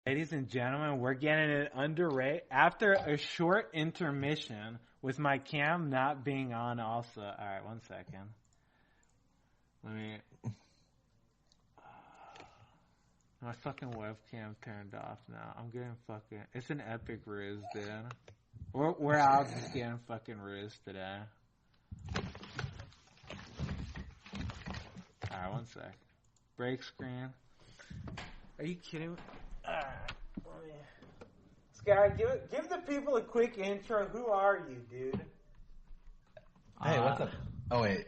Ladies and gentlemen, we're getting it underway after a short intermission with my cam not being on also. All right, 1 second. Let me... my fucking webcam turned off now. I'm getting fucking... It's an epic ruse, dude. We're out just getting fucking ruse today. Alright, 1 sec. Break screen. Are you kidding me? Sky, give the people a quick intro. Who are you, dude? Hey, what's up? Oh, wait.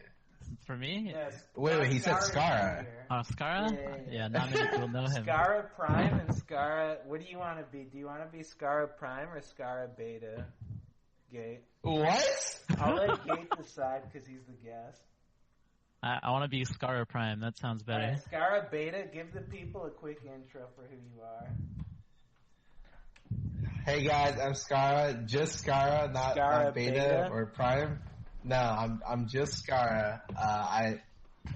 For me? Yes. Wait, he said Skara. Skara? Yeah, not many people know him. Skara Prime and Skara... What do you want to be? Do you want to be Skara Prime or Skara Beta? Gate. What? I'll let Gate decide because he's the guest. I want to be Skara Prime. That sounds better. Right, Skara Beta, give the people a quick intro for who you are. Hey guys, I'm Skara. Just Skara, not Beta or Prime. No, I'm just Skara.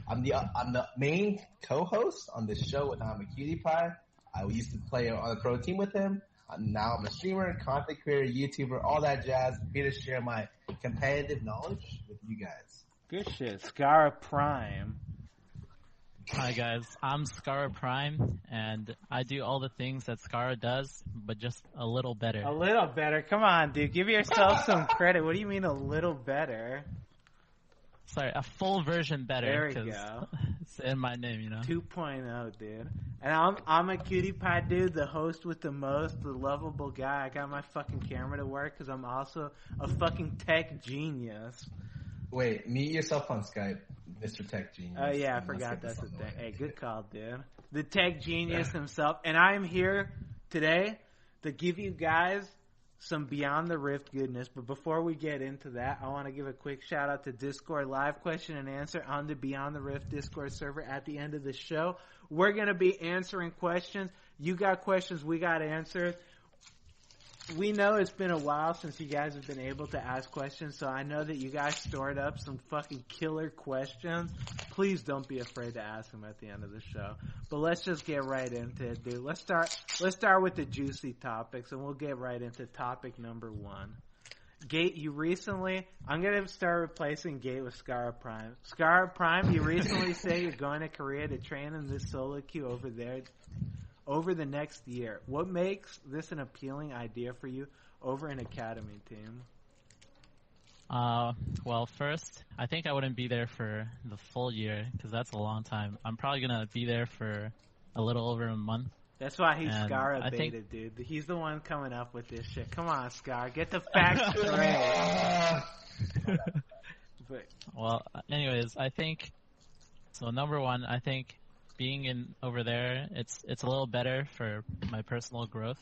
I'm the main co-host on this show with I'm a Cutie Pie. I used to play on the pro team with him. Now I'm a streamer, content creator, YouTuber, all that jazz. I'm here to share my competitive knowledge with you guys. Good shit. Skara Prime. Hi guys, I'm Skara Prime, and I do all the things that Skara does, but just a little better. A little better? Come on, dude. Give yourself some credit. What do you mean a little better? Sorry, a full version better. There we go. It's in my name, you know. 2.0, dude. And I'm a Cutie Pie dude, the host with the most, the lovable guy. I got my fucking camera to work because I'm also a fucking tech genius. Wait, meet yourself on Skype, Mr. Tech Genius. Oh, yeah, I forgot that's the thing. Hey, good call, dude. The tech genius himself. And I'm here today to give you guys some Beyond the Rift goodness. But before we get into that, I want to give a quick shout out to Discord live question and answer on the Beyond the Rift Discord server at the end of the show. We're going to be answering questions. You got questions, we got answers. We know it's been a while since you guys have been able to ask questions, so I know that you guys stored up some fucking killer questions. Please don't be afraid to ask them at the end of the show. But let's just get right into it, dude. Let's start with the juicy topics, and we'll get right into topic number 1. Gate, I'm going to start replacing Gate with Skara Prime. Skara Prime, you recently say you're going to Korea to train in this solo queue over there over the next year. What makes this an appealing idea for you over an academy team? Well, first, I think I wouldn't be there for the full year because that's a long time. I'm probably going to be there for a little over a month. That's why he's Skara Beta, dude. He's the one coming up with this shit. Come on, Scar. Get the facts straight. Well, anyways, I think... So, number one, I think being over there, it's a little better for my personal growth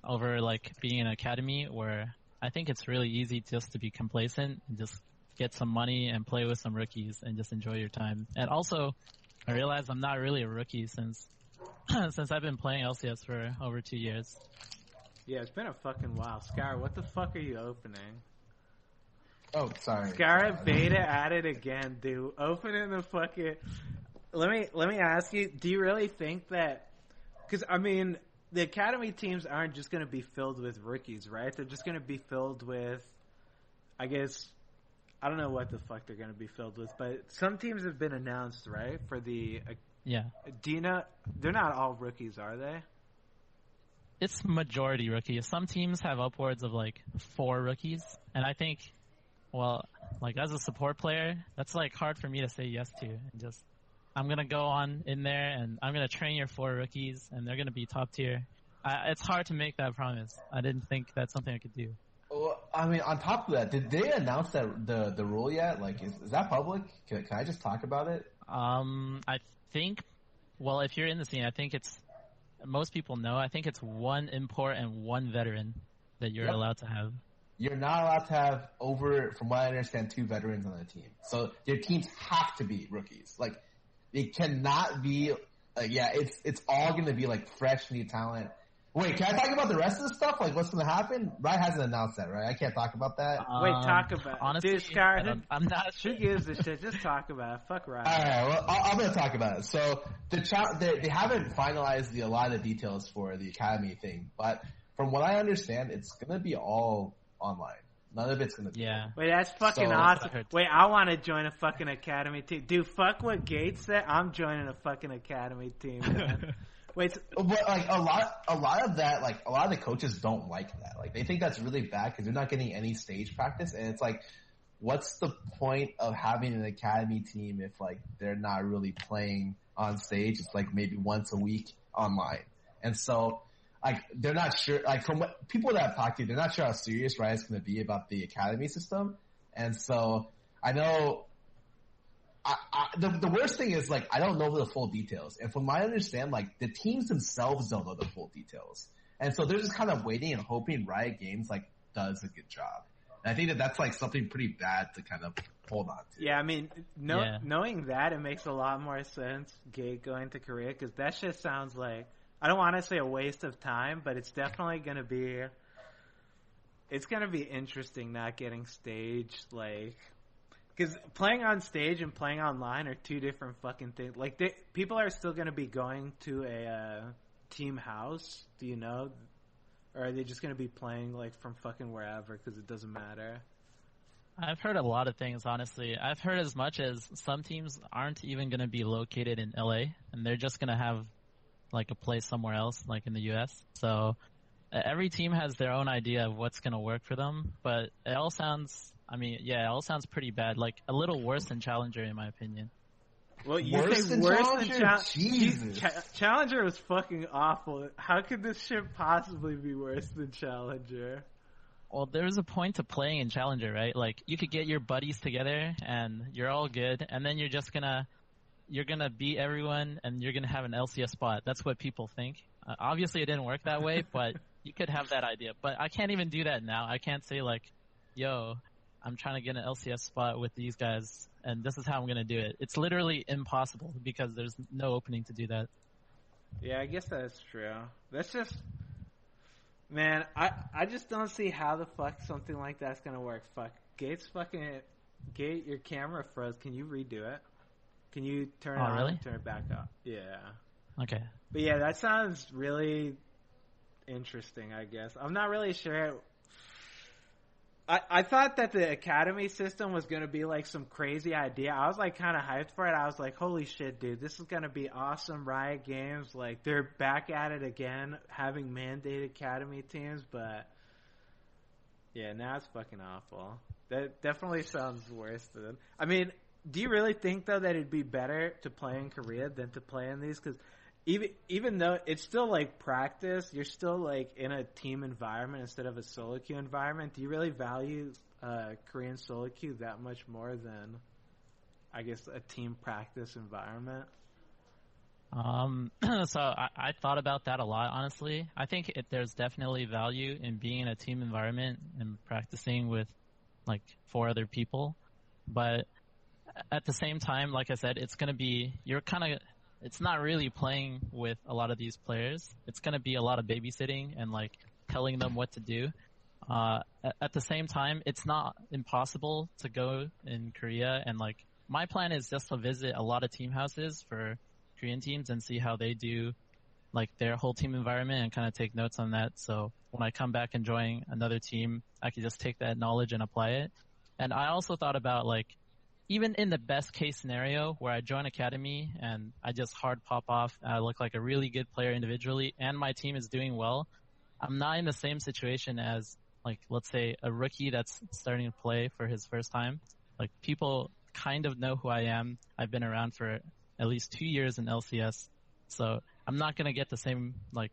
over like being in an academy where I think it's really easy just to be complacent and just get some money and play with some rookies and just enjoy your time. And also, I realize I'm not really a rookie since I've been playing LCS for over 2 years. Yeah, it's been a fucking while. Scar, what the fuck are you opening? Oh, sorry. Skara Beta at it again, dude. Opening the fucking... Let me ask you, do you really think that... Because, I mean, the academy teams aren't just going to be filled with rookies, right? They're just going to be filled with, I guess... I don't know what the fuck they're going to be filled with, but some teams have been announced, right? For the... Yeah. Do you know... They're not all rookies, are they? It's majority rookies. Some teams have upwards of, like, 4 rookies. And I think, well, like, as a support player, that's, like, hard for me to say yes to. And just... I'm going to go on in there and I'm going to train your 4 rookies and they're going to be top tier. It's hard to make that promise. I didn't think that's something I could do. Well, I mean, on top of that, did they announce that the rule yet? Like, is that public? Can I just talk about it? I think, well, if you're in the scene, I think it's, most people know, I think it's 1 import and 1 veteran that you're allowed to have. You're not allowed to have over, from what I understand, 2 veterans on the team. So your teams have to be rookies. Like, it cannot be, it's all going to be like fresh new talent. Wait, can I talk about the rest of the stuff? Like, what's going to happen? Riot hasn't announced that, right? I can't talk about that. Wait, talk about it. Honestly, Dude, Scar, I'm not sure. Who gives a shit? Just talk about it. Fuck Riot. All right, well, I'm going to talk about it. So they haven't finalized a lot of the details for the Academy thing, but from what I understand, it's going to be all online. None of it's going to be. Yeah. Wait, that's fucking awesome. Wait, I want to join a fucking Academy team. Dude, fuck what Gates said. I'm joining a fucking Academy team, man. Wait, but like a lot of that, like a lot of the coaches don't like that. Like they think that's really bad because they're not getting any stage practice, and it's like, what's the point of having an academy team if like they're not really playing on stage? It's like maybe once a week online, and so like they're not sure. Like from what people that I've talked to, they're not sure how serious Riot's going to be about the academy system, and so I know. The worst thing is, like, I don't know the full details. And from what I understand, like, the teams themselves don't know the full details. And so they're just kind of waiting and hoping Riot Games, like, does a good job. And I think that's, like, something pretty bad to kind of hold on to. Yeah, I mean, knowing that, it makes a lot more sense, Gate going to Korea, because that shit sounds like, I don't want to say a waste of time, but it's definitely going to be, it's going to be interesting not getting staged, like... Because playing on stage and playing online are two different fucking things. Like, people are still going to be going to a team house, do you know? Or are they just going to be playing, like, from fucking wherever because it doesn't matter? I've heard a lot of things, honestly. I've heard as much as some teams aren't even going to be located in LA, and they're just going to have, like, a place somewhere else, like in the US. So every team has their own idea of what's going to work for them, but it all sounds... I mean, yeah, it all sounds pretty bad. Like, a little worse than Challenger, in my opinion. Well, you worse say than worse Challenger? than Jesus. Challenger was fucking awful. How could this shit possibly be worse than Challenger? Well, there's a point to playing in Challenger, right? Like, you could get your buddies together, and you're all good, and then you're just you're gonna beat everyone, and you're gonna have an LCS spot. That's what people think. Obviously, it didn't work that way, but you could have that idea. But I can't even do that now. I can't say, like, yo... I'm trying to get an LCS spot with these guys, and this is how I'm going to do it. It's literally impossible because there's no opening to do that. Yeah, I guess that's true. That's just... Man, I just don't see how the fuck something like that's going to work. Fuck. Gate, your camera froze. Can you redo it? Can you turn it on really? And turn it back up? Yeah. Okay. But yeah, that sounds really interesting, I guess. I'm not really sure... I thought that the academy system was going to be like some crazy idea. I was like kind of hyped for it. I was like, holy shit, dude, this is going to be awesome. Riot Games, like they're back at it again, having mandated academy teams. But yeah, now it's fucking awful. That definitely sounds worse than. I mean, do you really think though that it'd be better to play in Korea than to play in these? Because even though it's still like practice, you're still like in a team environment instead of a solo queue environment. Do you really value Korean solo queue that much more than, I guess, a team practice environment? So I thought about that a lot, honestly. I think there's definitely value in being in a team environment and practicing with like 4 other people. But at the same time, like I said, it's not really playing with a lot of these players. It's going to be a lot of babysitting and like telling them what to do. At the same time, it's not impossible to go in Korea, and like my plan is just to visit a lot of team houses for Korean teams and see how they do like their whole team environment and kind of take notes on that. So when I come back and join another team, I can just take that knowledge and apply it. And I also thought about like, even in the best case scenario where I join academy and I just hard pop off, I look like a really good player individually and my team is doing well, I'm not in the same situation as like, let's say a rookie that's starting to play for his first time. Like people kind of know who I am. I've been around for at least 2 years in LCS. So I'm not going to get the same like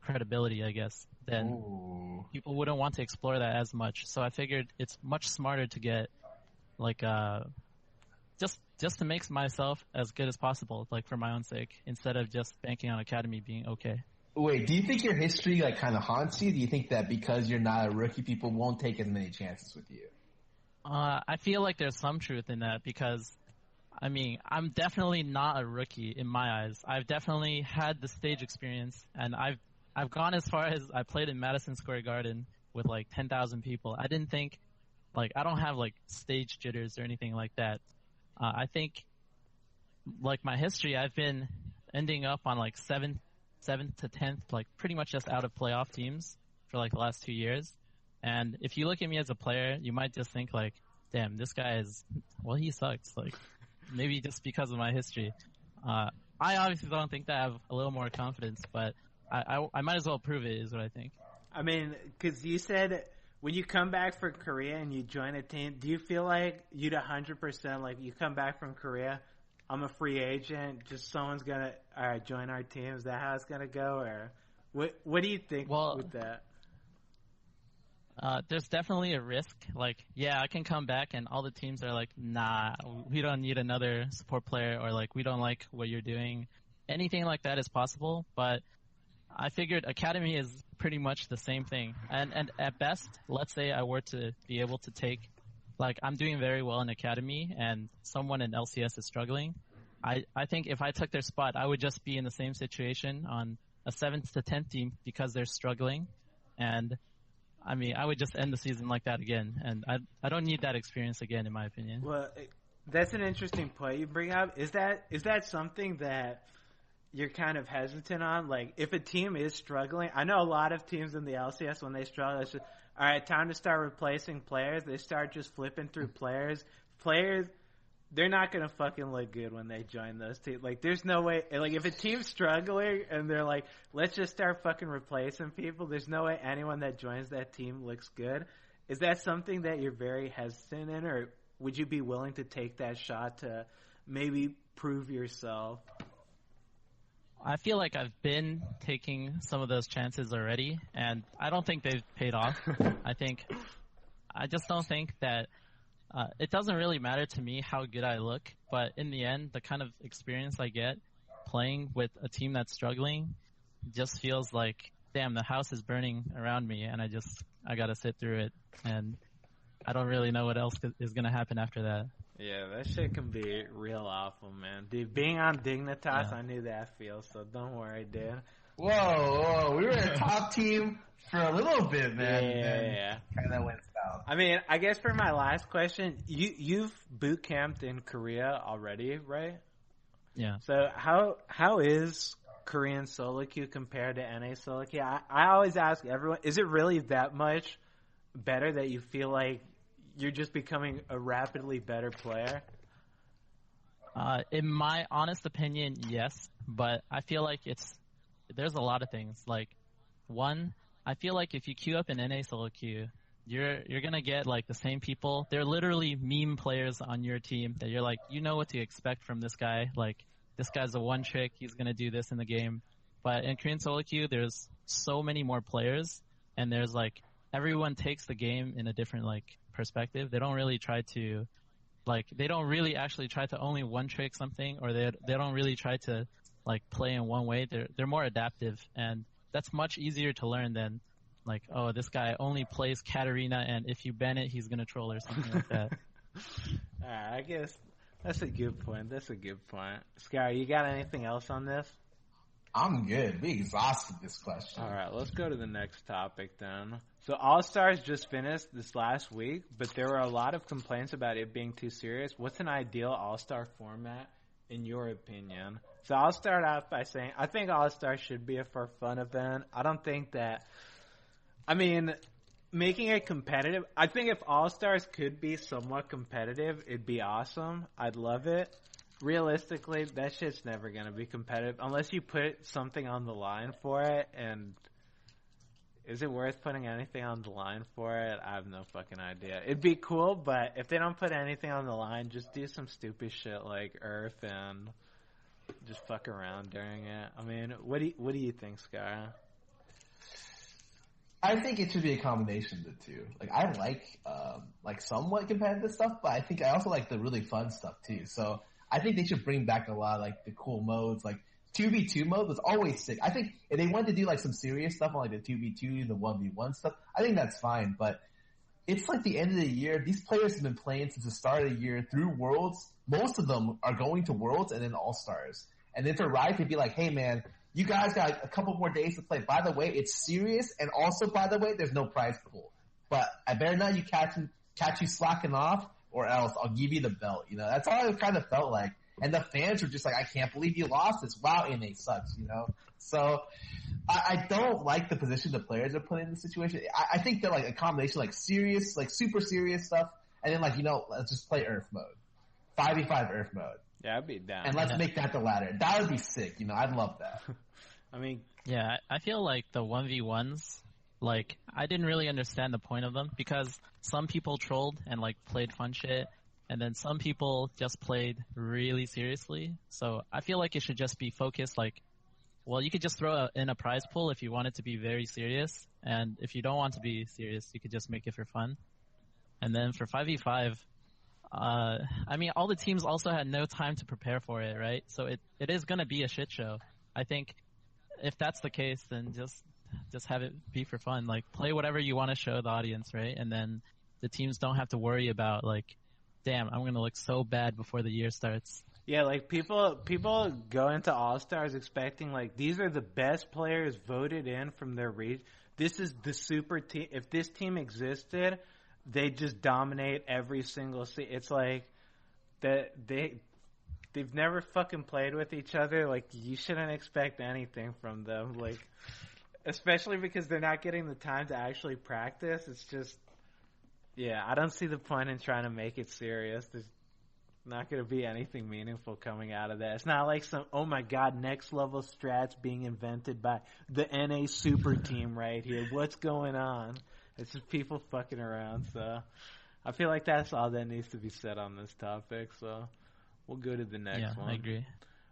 credibility, I guess. Then Ooh. People wouldn't want to explore that as much. So I figured it's much smarter to get like, just to make myself as good as possible, like for my own sake, instead of just banking on academy being okay. Wait, do you think your history like kind of haunts you? Do you think that because you're not a rookie, people won't take as many chances with you? I feel like there's some truth in that because, I mean, I'm definitely not a rookie in my eyes. I've definitely had the stage experience, and I've gone as far as I played in Madison Square Garden with like 10,000 people. I didn't think, like, I don't have like stage jitters or anything like that. I think, like, my history, I've been ending up on like 7th to 10th, like pretty much just out of playoff teams for like the last 2 years. And if you look at me as a player, you might just think like, damn, this guy he sucks. Like, maybe just because of my history. I obviously don't think that I have a little more confidence, but I might as well prove it is what I think. I mean, because you said when you come back from Korea and you join a team, do you feel like you'd 100%, like you come back from Korea, I'm a free agent, just someone's going to join our team? Is that how it's going to go? Or what do you think with that? There's definitely a risk. Like, yeah, I can come back and all the teams are like, nah, we don't need another support player, or like, we don't like what you're doing. Anything like that is possible, but I figured Academy is pretty much the same thing. And at best, let's say I were to be able to take, like, I'm doing very well in Academy and someone in LCS is struggling. I think if I took their spot, I would just be in the same situation on a 7th to 10th team because they're struggling. And I mean, I would just end the season like that again. And I don't need that experience again, in my opinion. Well, that's an interesting point you bring up. Is that something that you're kind of hesitant on? Like, if a team is struggling, I know a lot of teams in the LCS, when they struggle, it's just, all right, time to start replacing players. They start just flipping through players. Players, they're not going to fucking look good when they join those teams. Like, there's no way. Like, if a team's struggling and they're like, let's just start fucking replacing people, there's no way anyone that joins that team looks good. Is that something that you're very hesitant in, or would you be willing to take that shot to maybe prove yourself? I feel like I've been taking some of those chances already, and I don't think they've paid off. I just don't think that it doesn't really matter to me how good I look, but in the end, the kind of experience I get playing with a team that's struggling just feels like, damn, the house is burning around me, and I gotta sit through it, and I don't really know what else is gonna happen after that. Yeah, that shit can be real awful, man. Dude, being on Dignitas, I knew that feel, so don't worry, dude. Whoa, we were a top team for a little bit, man. Yeah. Kind of went south. I mean, I guess for my last question, you've boot camped in Korea already, right? Yeah. So how is Korean solo queue compared to NA solo queue? I always ask everyone, is it really that much better that you feel like you're just becoming a rapidly better player? In my honest opinion, yes, but I feel like there's a lot of things. Like, one, I feel like if you queue up an NA solo queue, you're gonna get like the same people. They're literally meme players on your team that you're like, you know what to expect from this guy. Like, this guy's a one trick, he's gonna do this in the game. But in Korean solo queue, there's so many more players, and there's like, everyone takes the game in a different like perspective. They don't really try to, like, they don't really actually try to only one trick something, or they don't really try to like play in one way. They're more adaptive, and that's much easier to learn than like, oh, this guy only plays Katarina, and if you ban it, he's gonna troll or something like that. I guess that's a good point. Sky, you got anything else on this? I'm good. We exhausted this question. All right, let's go to the next topic then. So All-Stars just finished this last week, but there were a lot of complaints about it being too serious. What's an ideal All-Star format in your opinion? So I'll start off by saying I think All-Star should be a for fun event. I don't think that, I mean, making it competitive, I think if All-Stars could be somewhat competitive, it'd be awesome. I'd love it. Realistically, that shit's never going to be competitive unless you put something on the line for it. And is it worth putting anything on the line for it? I have no fucking idea. It'd be cool, but if they don't put anything on the line, just do some stupid shit like Earth and just fuck around during it. I mean, what do you think, Sky? I think it should be a combination of the two. Like, I like somewhat competitive stuff, but I think I also like the really fun stuff too. So I think they should bring back a lot of like the cool modes. Like 2v2 mode was always sick. I think if they wanted to do like some serious stuff on like the 2v2, the 1v1 stuff, I think that's fine. But it's like the end of the year. These players have been playing since the start of the year through Worlds. Most of them are going to Worlds and then All-Stars. And then for Riot to be like, hey man, you guys got a couple more days to play. By the way, it's serious, and also, by the way, there's no prize pool. But I better not catch you slacking off, or else I'll give you the belt. You know, that's all it kind of felt like. And the fans were just like, I can't believe you lost this. Wow, NA sucks, you know? So I don't like the position the players are put in the situation. I think that like a combination like serious, like super serious stuff, and then like, you know, let's just play Earth mode. 5v5 Earth mode. Yeah, I'd be down. And let's make that the ladder. That would be sick, you know, I'd love that. I mean, yeah, I feel like the 1v1s, like, I didn't really understand the point of them because some people trolled and like played fun shit, and then some people just played really seriously. So I feel like it should just be focused like, well, you could just throw in a prize pool if you want it to be very serious, and if you don't want to be serious, you could just make it for fun. And then for 5v5, I mean, all the teams also had no time to prepare for it, right? So it is going to be a shit show. I think if that's the case, then just have it be for fun. Like, play whatever you want to show the audience, right? And then the teams don't have to worry about, like, damn, I'm going to look so bad before the year starts. Yeah, like people go into All-Stars expecting like these are the best players voted in from their region. This is the super team. If this team existed, they just dominate every single It's like that they've never fucking played with each other. Like, you shouldn't expect anything from them. Like, especially because they're not getting the time to actually practice. It's just, yeah, I don't see the point in trying to make it serious. There's not going to be anything meaningful coming out of that. It's not like some, oh my god, next level strats being invented by the NA super team right here. What's going on? It's just people fucking around. So I feel like that's all that needs to be said on this topic. So we'll go to the next one. Yeah, I agree.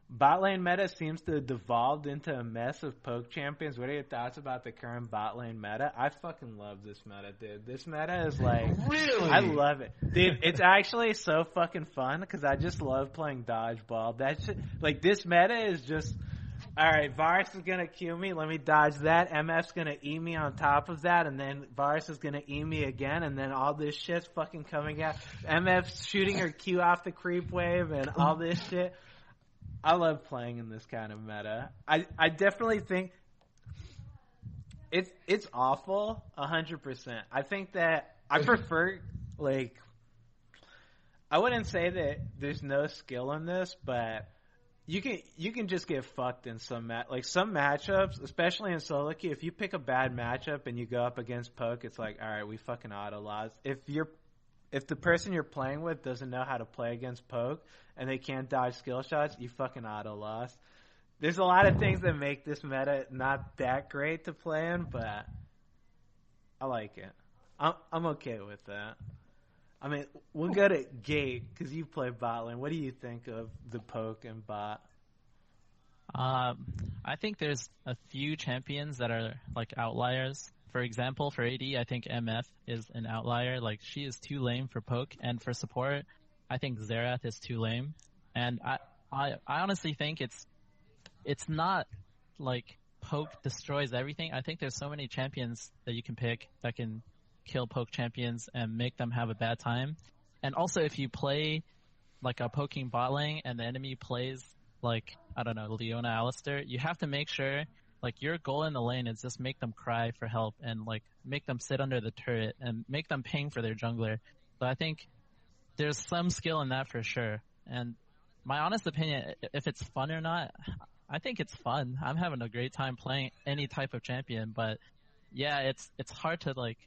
Bot lane meta seems to have devolved into a mess of poke champions. What are your thoughts about the current bot lane meta? I fucking love this meta, dude. This meta is like... Really? I love it. Dude, it's actually so fucking fun because I just love playing dodgeball. That's like, this meta is just... Alright, Varus is gonna Q me, let me dodge that. MF's gonna E me on top of that, and then Varus is gonna E me again, and then all this shit's fucking coming out. MF's shooting her Q off the creep wave, and all this shit. I love playing in this kind of meta. I definitely think it's awful 100%. I think that I prefer, like, I wouldn't say that there's no skill in this, but you can just get fucked in some some matchups, especially in solo queue. If you pick a bad matchup and you go up against poke, it's like, all right, we fucking auto lost. If the person you're playing with doesn't know how to play against poke and they can't dodge skill shots, you fucking auto lost. There's a lot of things that make this meta not that great to play in, but I like it. I'm okay with that. I mean, we'll go to Gate because you play bot lane. What do you think of the poke and bot? I think there's a few champions that are like outliers. For example, for AD, I think MF is an outlier. Like, she is too lame for poke, and for support, I think Xerath is too lame. And I honestly think it's not like poke destroys everything. I think there's so many champions that you can pick that can kill poke champions and make them have a bad time. And also, if you play like a poking bot lane and the enemy plays like, I don't know, Leona Alistair, you have to make sure like your goal in the lane is just make them cry for help and like make them sit under the turret and make them ping for their jungler. So I think there's some skill in that for sure. And my honest opinion, if it's fun or not, I think it's fun. I'm having a great time playing any type of champion, but yeah, it's hard to like,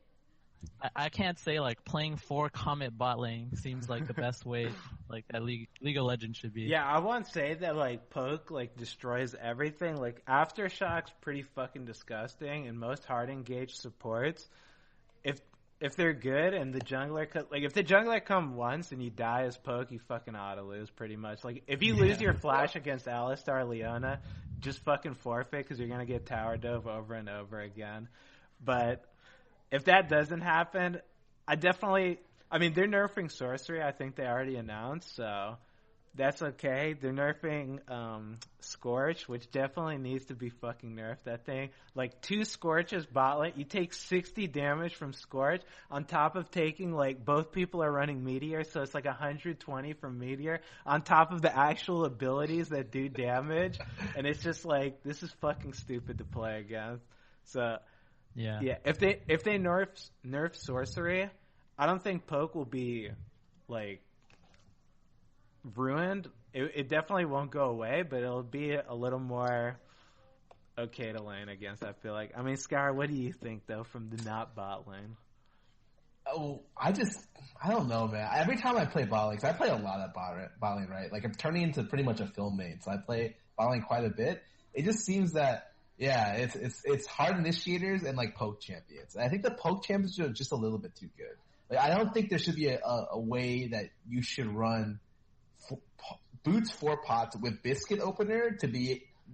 I can't say like playing 4 Comet bot lane seems like the best way like that League of Legends should be. Yeah, I won't say that like poke like destroys everything. Like, Aftershock's pretty fucking disgusting, and most hard engaged supports, if they're good and the jungler if the jungler come once and you die as poke, you fucking auto lose pretty much. Like, if you lose your flash against Alistar or Leona, just fucking forfeit because you're gonna get tower dove over and over again. But if that doesn't happen, they're nerfing sorcery. I think they already announced, so that's okay. They're nerfing Scorch, which definitely needs to be fucking nerfed. That thing, like 2 Scorches bot lane, you take 60 damage from Scorch on top of taking like both people are running Meteor, so it's like 120 from Meteor on top of the actual abilities that do damage, and it's just like this is fucking stupid to play against. So yeah, if they nerf sorcery, I don't think poke will be like ruined. It definitely won't go away, but it'll be a little more okay to lane against, I feel like. I mean, Scar, what do you think, though, from the not bot lane? Oh, I don't know, man. Every time I play bot lane, 'cause I play a lot of bot lane, right? Like, I'm turning into pretty much a film main, so I play bot lane quite a bit. It just seems that, yeah, it's hard initiators and, like, poke champions. And I think the poke champions are just a little bit too good. Like, I don't think there should be a way that you should run Boots 4 pots with Biscuit opener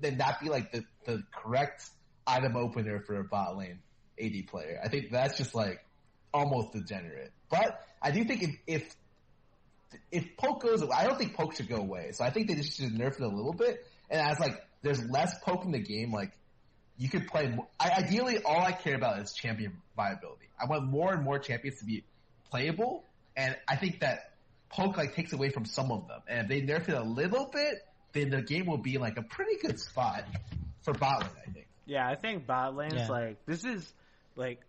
then that be like the correct item opener for a bot lane AD player. I think that's just like almost degenerate. But I do think if poke goes away, I don't think poke should go away. So I think they just should nerf it a little bit. And as like there's less poke in the game, like you could play more. Ideally, all I care about is champion viability. I want more and more champions to be playable, and I think that poke like takes away from some of them, and if they nerf it a little bit, then the game will be like a pretty good spot for bot lane, I think. Yeah, I think bot lane's like this is like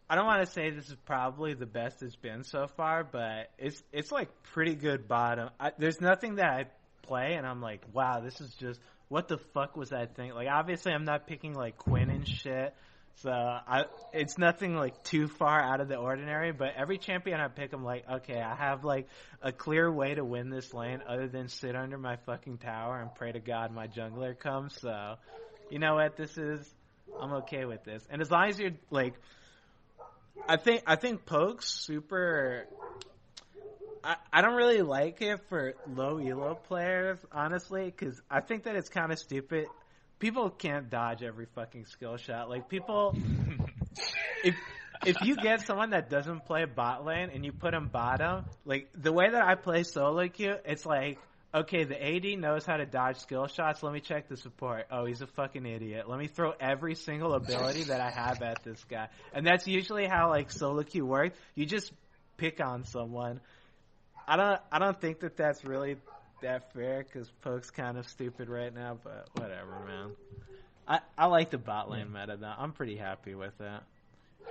I don't want to say this is probably the best it's been so far, but it's like pretty good bottom. There's nothing that I play and I'm like, wow, this is just what the fuck was that thing? Like obviously I'm not picking like Quinn and shit. So it's nothing like too far out of the ordinary, but every champion I pick, I'm like, okay, I have like a clear way to win this lane other than sit under my fucking tower and pray to God my jungler comes. So, you know what? I'm okay with this. And as long as you're like, I think poke's super. I don't really like it for low elo players, honestly, because I think that it's kind of stupid. People can't dodge every fucking skill shot. Like people, if you get someone that doesn't play bot lane and you put him bottom, like the way that I play solo queue, it's like, okay, the AD knows how to dodge skill shots. Let me check the support. Oh, he's a fucking idiot. Let me throw every single ability that I have at this guy. And that's usually how like solo queue works. You just pick on someone. I don't think that that's really that fair because poke's kind of stupid right now, but whatever, man. I like the bot lane meta though. I'm pretty happy with that.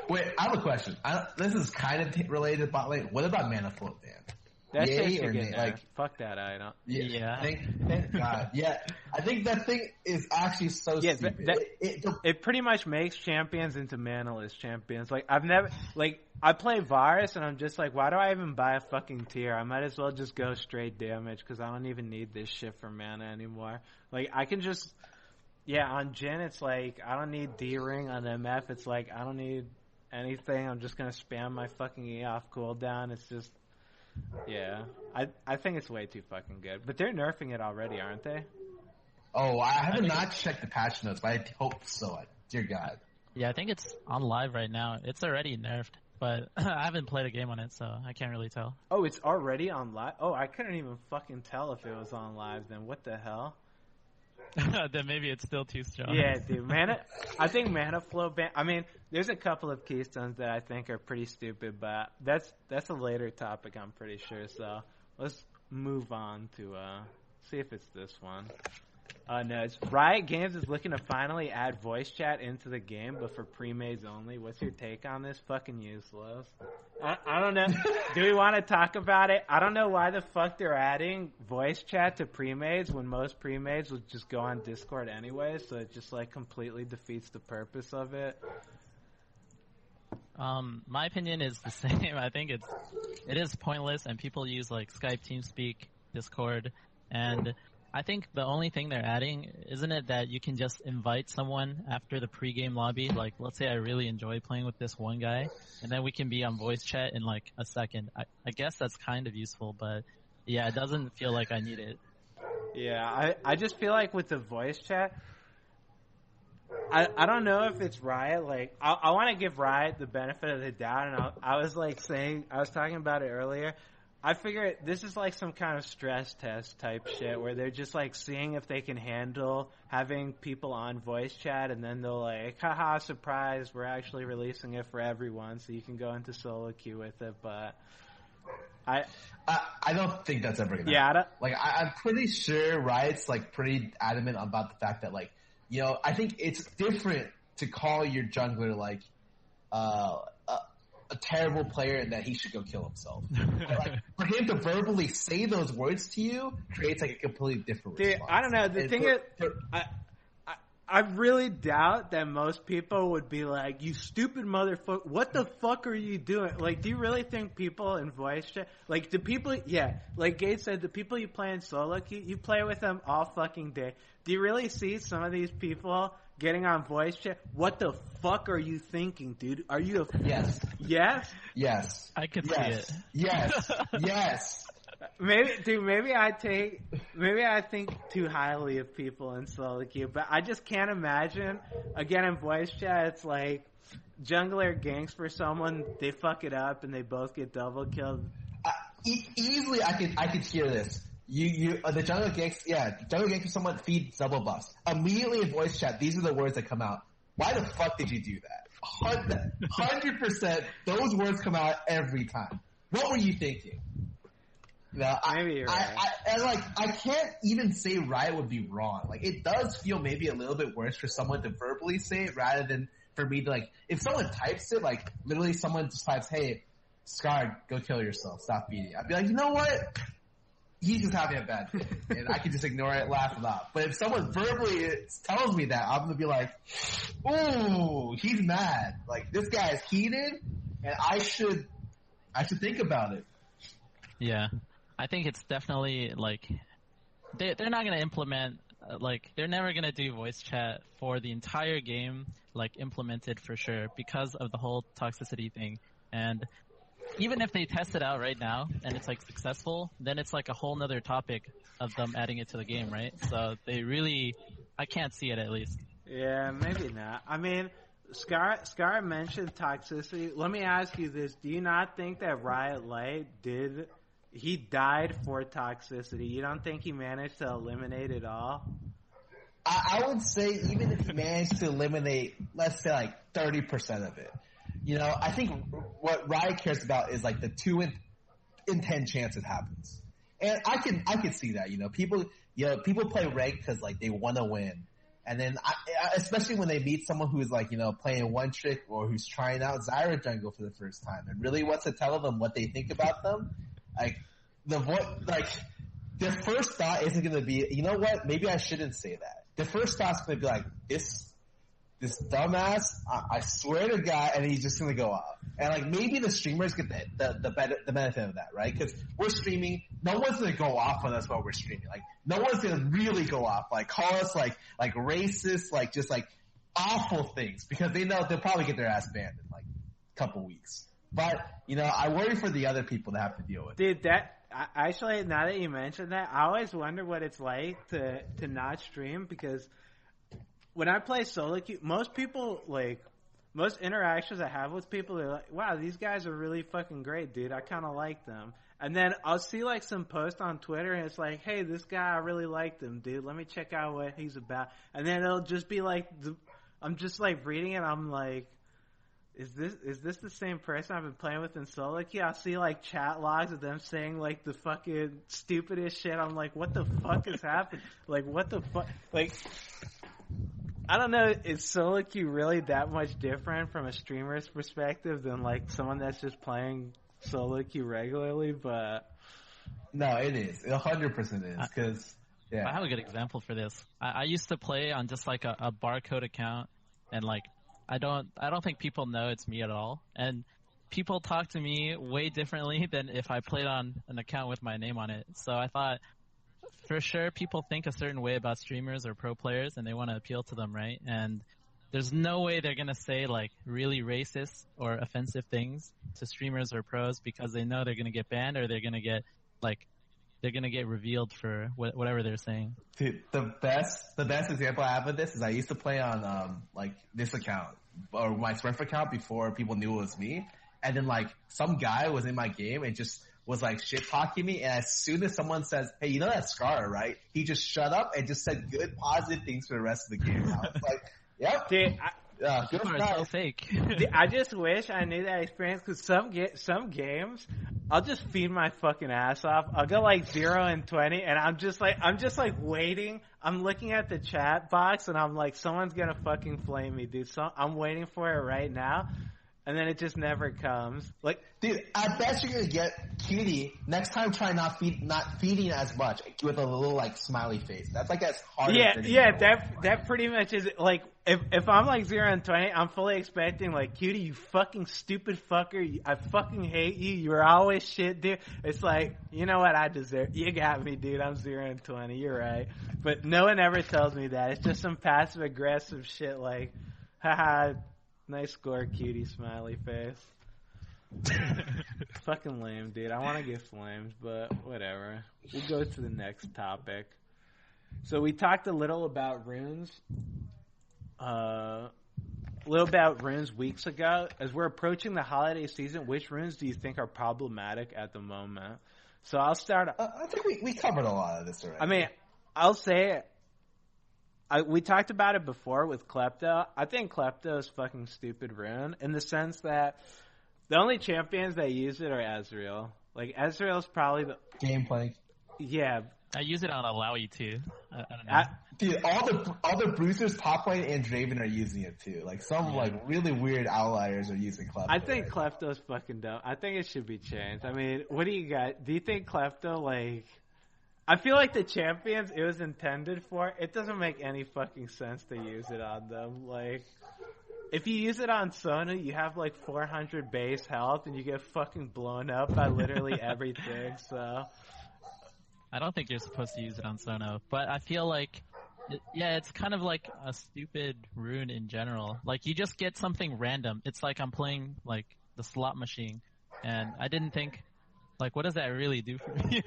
Wait, I have a question. This is kind of related to bot lane. What about mana float, Dan? That shit should get like fuck that item. Yeah. Thank God. Yeah, I think that thing is actually so stupid. It pretty much makes champions into manaless champions. Like I've never I play Varus and I'm just like, why do I even buy a fucking tier? I might as well just go straight damage because I don't even need this shit for mana anymore. Like I can just on Jhin it's like I don't need D-Ring. On MF it's like I don't need anything. I'm just gonna spam my fucking E off cooldown. It's just I think it's way too fucking good. But they're nerfing it already, aren't they? Oh, I haven't not checked the patch notes, but I hope so. Dear God. Yeah, I think it's on live right now. It's already nerfed, but I haven't played a game on it, so I can't really tell. Oh, it's already on live? Oh, I couldn't even fucking tell if it was on live then. What the hell? Then maybe it's still too strong. Yeah, dude. I think mana flow I mean, there's a couple of keystones that I think are pretty stupid, but that's a later topic, I'm pretty sure. So let's move on to see if it's this one. No, it's Riot Games is looking to finally add voice chat into the game, but for pre-mades only. What's your take on this? Fucking useless. I don't know. Do we want to talk about it? I don't know why the fuck they're adding voice chat to pre-mades when most pre-mades would just go on Discord anyway, so it just like completely defeats the purpose of it. My opinion is the same. I think it is pointless, and people use like Skype, TeamSpeak, Discord, and I think the only thing they're adding, isn't it that you can just invite someone after the pregame lobby? Like, let's say I really enjoy playing with this one guy, and then we can be on voice chat in like a second. I guess that's kind of useful, but yeah, it doesn't feel like I need it. Yeah, I just feel like with the voice chat, I don't know if it's Riot. Like, I want to give Riot the benefit of the doubt, and I was talking about it earlier. I figure this is like some kind of stress test type shit where they're just like seeing if they can handle having people on voice chat, and then they'll like, haha, surprise, we're actually releasing it for everyone so you can go into solo queue with it. But I don't think that's ever gonna happen. I'm pretty sure Riot's like pretty adamant about the fact that like, you know, I think it's different to call your jungler like a terrible player and that he should go kill himself. Like, for him to verbally say those words to you creates like a completely different response. I don't know. The thing is, I really doubt that most people would be like, you stupid motherfucker, what the fuck are you doing? Like, do you really think people in voice chat, like the people, like Gates said, the people you play in solo, you play with them all fucking day. Do you really see some of these people getting on voice chat? What the fuck are you thinking, dude? Are you a... Yes. Yes? Yes. I could see it. Yes. Yes. Maybe I think too highly of people in solo queue, but I just can't imagine, again, in voice chat, it's like, jungler ganks for someone, they fuck it up, and they both get double killed. Easily, I could hear this. The jungle ganks for someone, feed double buffs. Immediately in voice chat, these are the words that come out. Why the fuck did you do that? 100%, those words come out every time. What were you thinking? Maybe you're right. I can't even say Riot would be wrong. Like, it does feel maybe a little bit worse for someone to verbally say it rather than for me to, like, if someone types it, like, literally someone just types, hey, Scar, go kill yourself, stop beating. I'd be like, you know what? He's just having a bad day, and I can just ignore it, laugh it off. But if someone verbally tells me that, I'm gonna be like, "Ooh, he's mad. Like, this guy is heated, and I should think about it." Yeah, I think it's definitely like they're not gonna implement they're never gonna do voice chat for the entire game implemented for sure because of the whole toxicity thing. And even if they test it out right now and it's successful, then it's a whole nother topic of them adding it to the game, right? So I can't see it at least. Yeah, maybe not. I mean, Scar mentioned toxicity. Let me ask you this. Do you not think that Riot Light he died for toxicity? You don't think he managed to eliminate it all? I would say even if he managed to eliminate, let's say 30% of it, you know, I think what Riot cares about is the 2 in 10 chance it happens. And I can see that, people play ranked because they want to win. And then especially when they meet someone who's playing one trick or who's trying out Zyra jungle for the first time and really wants to tell them what they think about them, their first thought isn't going to be, you know what, maybe I shouldn't say that. The first thought's going to be this dumbass, I swear to God, and he's just going to go off. And maybe the streamers get the benefit of that, right? Because we're streaming, no one's going to go off on us while we're streaming. No one's going to really go off, call us racist, just awful things, because they know they'll probably get their ass banned in a couple weeks. But, I worry for the other people that have to deal with it. Dude, actually, now that you mentioned that, I always wonder what it's like to not stream, because when I play solo queue, most people, most interactions I have with people, they're like, wow, these guys are really fucking great, dude. I kind of like them. And then I'll see, some post on Twitter, and it's like, hey, this guy, I really like him, dude. Let me check out what he's about. And then it'll just be I'm just, reading it, I'm like, is this the same person I've been playing with in solo queue? I'll see, chat logs of them saying, the fucking stupidest shit. I'm like, what the fuck is happening? What the fuck? I don't know, is solo queue really that much different from a streamer's perspective than someone that's just playing solo queue regularly? But no, it is. 100% is, because I have a good example for this. I used to play on just a barcode account, and I don't think people know it's me at all, and people talk to me way differently than if I played on an account with my name on it. So I thought, for sure, people think a certain way about streamers or pro players, and they want to appeal to them, right? And there's no way they're going to say, really racist or offensive things to streamers or pros because they know they're going to get banned or they're going to get, they're going to get revealed for whatever they're saying. Dude, the best example I have of this is I used to play on, this account, or my Smurf account before people knew it was me. And then, some guy was in my game and just was like shit talking me, and as soon as someone says, "Hey, you know that Scar, right?" He just shut up and just said good, positive things for the rest of the game. I was like, "Yep." Dude, good People for are so that. fake. Dude, I just wish I knew that experience because some games, I'll just feed my fucking ass off. I'll go like 0-20, and I'm just like waiting. I'm looking at the chat box, and I'm like, someone's gonna fucking flame me, dude. So I'm waiting for it right now, and then it just never comes. Like, Dude, I bet you're gonna get Cutie next time. Try not feeding as much with a little like smiley face. That's like as hard. That pretty much is it. Like if I'm like 0-20, I'm fully expecting like, Cutie, you fucking stupid fucker. I fucking hate you. You're always shit, dude. It's like, you know what? I deserve. You got me, dude. I'm 0-20. You're right. But no one ever tells me that. It's just some passive aggressive shit like, haha, nice score, Cutie, smiley face. Fucking lame, dude. I want to get flamed, but whatever. We'll go to the next topic. So we talked a little about runes. Weeks ago. As we're approaching the holiday season, which runes do you think are problematic at the moment? So I'll start. I think we covered a lot of this already. I mean, I'll say it. We talked about it before with Klepto. I think Klepto is fucking stupid rune in the sense that the only champions that use it are Ezreal. Like, Ezreal's probably the... Gameplay. Yeah. I use it on Alawi too. I don't know. Dude, all the bruisers, top lane, and Draven are using it too. Like, some like really weird outliers are using Klepto. I think Klepto's fucking dumb. I think it should be changed. I mean, what do you got? Do you think Klepto, like... I feel like the champions it was intended for, it doesn't make any fucking sense to use it on them. Like... If you use it on Sona, you have like 400 base health and you get fucking blown up by literally everything, so... I don't think you're supposed to use it on Sona, but I feel like, it's kind of like a stupid rune in general. Like, you just get something random. It's like I'm playing, like, the slot machine, and I didn't think, like, what does that really do for me?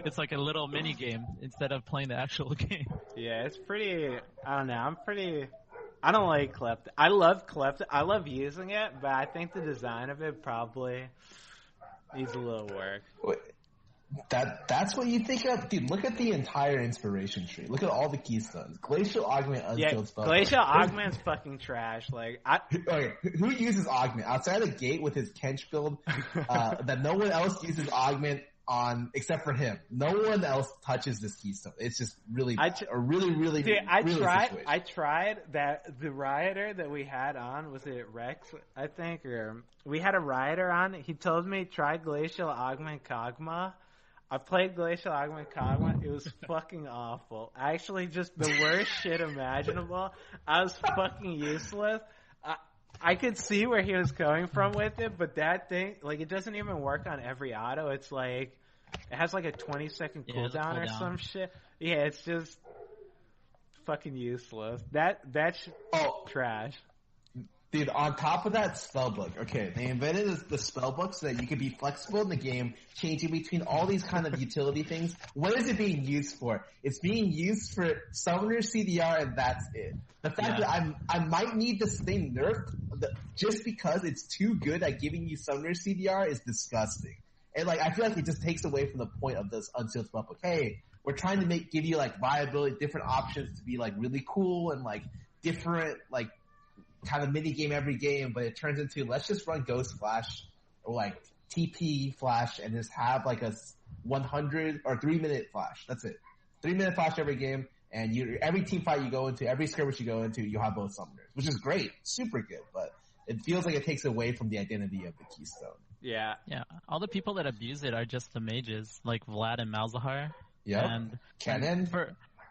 It's like a little mini game instead of playing the actual game. Yeah, it's pretty... I don't know, I don't like Klepto. I love Klepto. I love using it, but I think the design of it probably needs a little work. Wait, that's what you think of? Dude, look at the entire inspiration tree. Look at all the keystones. Glacial Augment, Unskilled Spell. Glacial Augment's fucking trash. Like, Okay, who uses Augment? Outside of the gate with his Kench build, that no one else uses Augment on except for him. No one else touches this keystone. It's just really really dude, I situation. tried that. The rioter that we had on, was it Rex, I think, or we had a rioter on. He told me try Glacial Augment Kog'Maw. I played Glacial Augment Kog'Maw. It was fucking awful. Actually, just the worst shit imaginable. I was fucking useless. I could see where he was coming from with it, but that thing, like, it doesn't even work on every auto. It's like, it has like a 20-second cooldown or some shit. Yeah, it's just fucking useless. That's trash. Dude, on top of that spellbook, okay, they invented the spellbook so that you could be flexible in the game, changing between all these kind of utility things. What is it being used for? It's being used for summoner CDR, and that's it. The fact that I might need this thing nerfed just because it's too good at giving you summoner CDR is disgusting. And like, I feel like it just takes away from the point of this unsealed spellbook. Hey, we're trying to give you like viability, different options to be like really cool and like different like kind of mini game every game, but it turns into let's just run Ghost Flash or like TP Flash and just have like a 100 or 3-minute Flash. That's it. 3-minute Flash every game, and every team fight you go into, every skirmish you go into, you have both summoners, which is great, super good, but it feels like it takes away from the identity of the keystone. Yeah. Yeah. All the people that abuse it are just the mages, like Vlad and Malzahar. Yeah. And Kennen.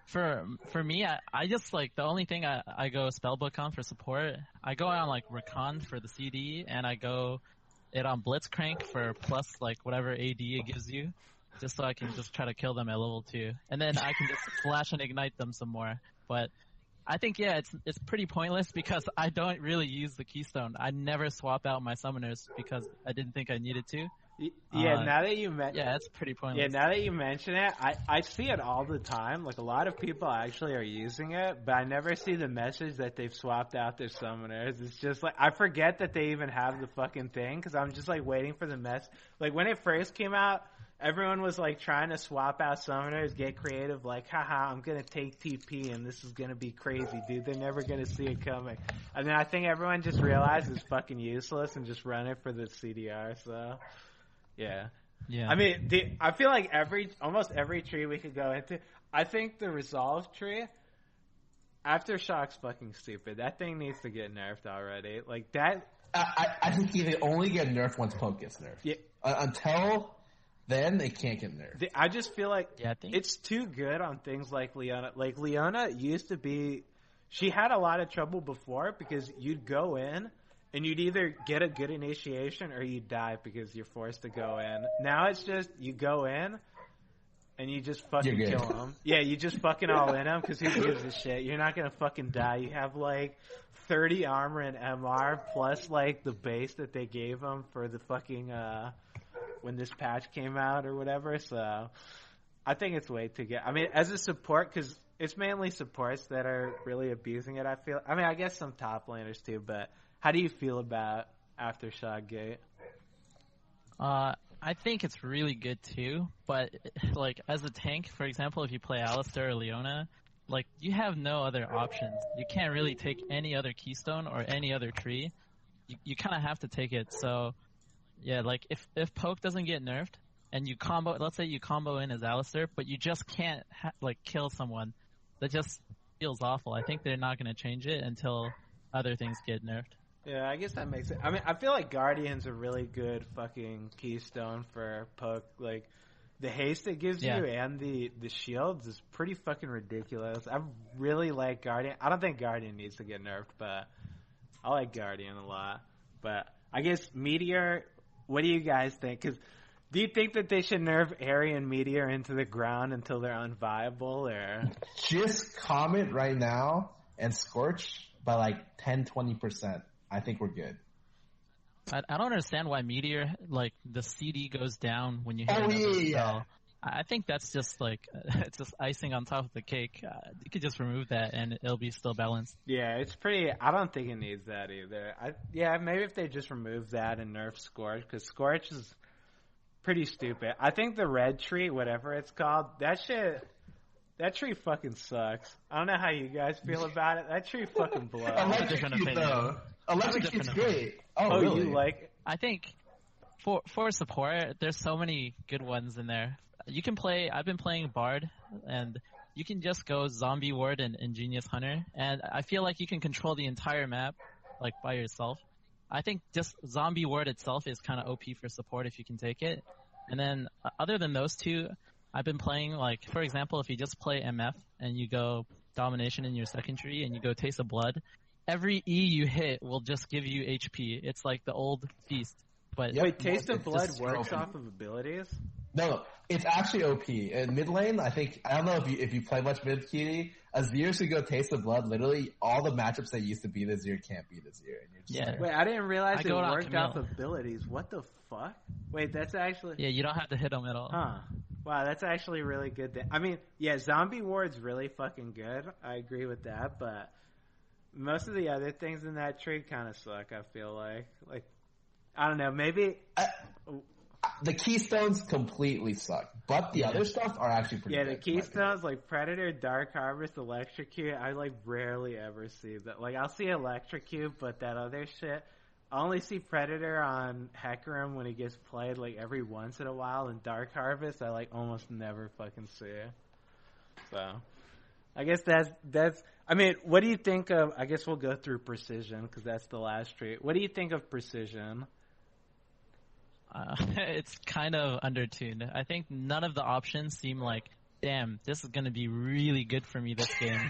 For me, I just like the only thing I go spellbook on for support. I go on like Rakan for the CD, and I go it on Blitzcrank for plus like whatever AD it gives you, just so I can just try to kill them at level 2, and then I can just flash and ignite them some more. But I think it's pretty pointless because I don't really use the keystone. I never swap out my summoners because I didn't think I needed to. Yeah, now that you yeah, it's pretty pointless. Yeah, now that you mention it, I see it all the time. Like, a lot of people actually are using it, but I never see the message that they've swapped out their summoners. It's just like, I forget that they even have the fucking thing, because I'm just like waiting for the mess. Like, when it first came out, everyone was like trying to swap out summoners, get creative, like, haha, I'm gonna take TP and this is gonna be crazy, dude. They're never gonna see it coming. And then I think everyone just realized it's fucking useless and just run it for the CDR, so, yeah. Yeah. I mean, I feel like almost every tree we could go into, I think the Resolve tree, Aftershock's fucking stupid. That thing needs to get nerfed already. Like, that... I think they only get nerfed once Poke gets nerfed. Yeah. Until... then they can't get nerfed. I just feel like it's too good on things like Leona. Like, Leona used to be... She had a lot of trouble before because you'd go in and you'd either get a good initiation or you'd die because you're forced to go in. Now it's just you go in and you just fucking kill them. Yeah, you just fucking all in them because who gives a shit? You're not going to fucking die. You have like 30 armor and MR plus like the base that they gave them for the fucking... when this patch came out or whatever, so I think it's way too good. I mean, as a support, because it's mainly supports that are really abusing it, I feel. I mean, I guess some top laners too, but how do you feel about Aftershock Gate? I think it's really good too, but like as a tank, for example, if you play Alistar or Leona, like you have no other options. You can't really take any other keystone or any other tree. You kind of have to take it, so... Yeah, like if Poke doesn't get nerfed and you combo, let's say you combo in as Alistar, but you just can't like kill someone, that just feels awful. I think they're not going to change it until other things get nerfed. Yeah, I guess that makes it. I mean, I feel like Guardian's a really good fucking keystone for Poke. Like, the haste it gives you and the shields is pretty fucking ridiculous. I really like Guardian. I don't think Guardian needs to get nerfed, but I like Guardian a lot. But I guess Meteor... What do you guys think? Because do you think that they should nerf Airy and Meteor into the ground until they're unviable, or just comment right now and Scorch by like 10-20%? I think we're good. I don't understand why Meteor, like the CD goes down when you hit another spell. I think that's just like it's just icing on top of the cake. You could just remove that and it'll be still balanced. Yeah, it's pretty. I don't think it needs that either. Maybe if they just remove that and nerf Scorch, because Scorch is pretty stupid. I think the red tree, whatever it's called, that tree fucking sucks. I don't know how you guys feel about it. That tree fucking blows. Electrocute's great. Oh, really? You like it? I think for support, there's so many good ones in there. You can play. I've been playing Bard, and you can just go Zombie Ward and Ingenious Hunter, and I feel like you can control the entire map, like by yourself. I think just Zombie Ward itself is kind of OP for support if you can take it. And then other than those two, I've been playing like, for example, if you just play MF and you go Domination in your second tree and you go Taste of Blood, every E you hit will just give you HP. It's like the old Feast. But wait, Taste of Blood works off of abilities? No, it's actually OP. In mid lane, I don't know if you play much mid, Kitty. Azir should go Taste of Blood. Literally, all the matchups that used to beat Azir can't beat Azir. And you're just Wait, I didn't realize it worked off abilities. What the fuck? Wait, that's actually... Yeah, you don't have to hit them at all. Huh. Wow, that's actually really good. I mean, yeah, Zombie Ward's really fucking good. I agree with that, but most of the other things in that tree kind of suck, I feel like. Like, I don't know, maybe... The Keystones completely suck, but the other stuff are actually pretty good. Yeah, the Keystones, like Predator, Dark Harvest, Electrocute, I like rarely ever see that. Like, I'll see Electrocute, but that other shit, I only see Predator on Hecarim when he gets played like every once in a while, and Dark Harvest I like almost never fucking see. So, I guess that's. I mean, what do you think of? I guess we'll go through Precision because that's the last trait. What do you think of Precision? It's kind of undertuned. I think none of the options seem like, damn, this is going to be really good for me this game.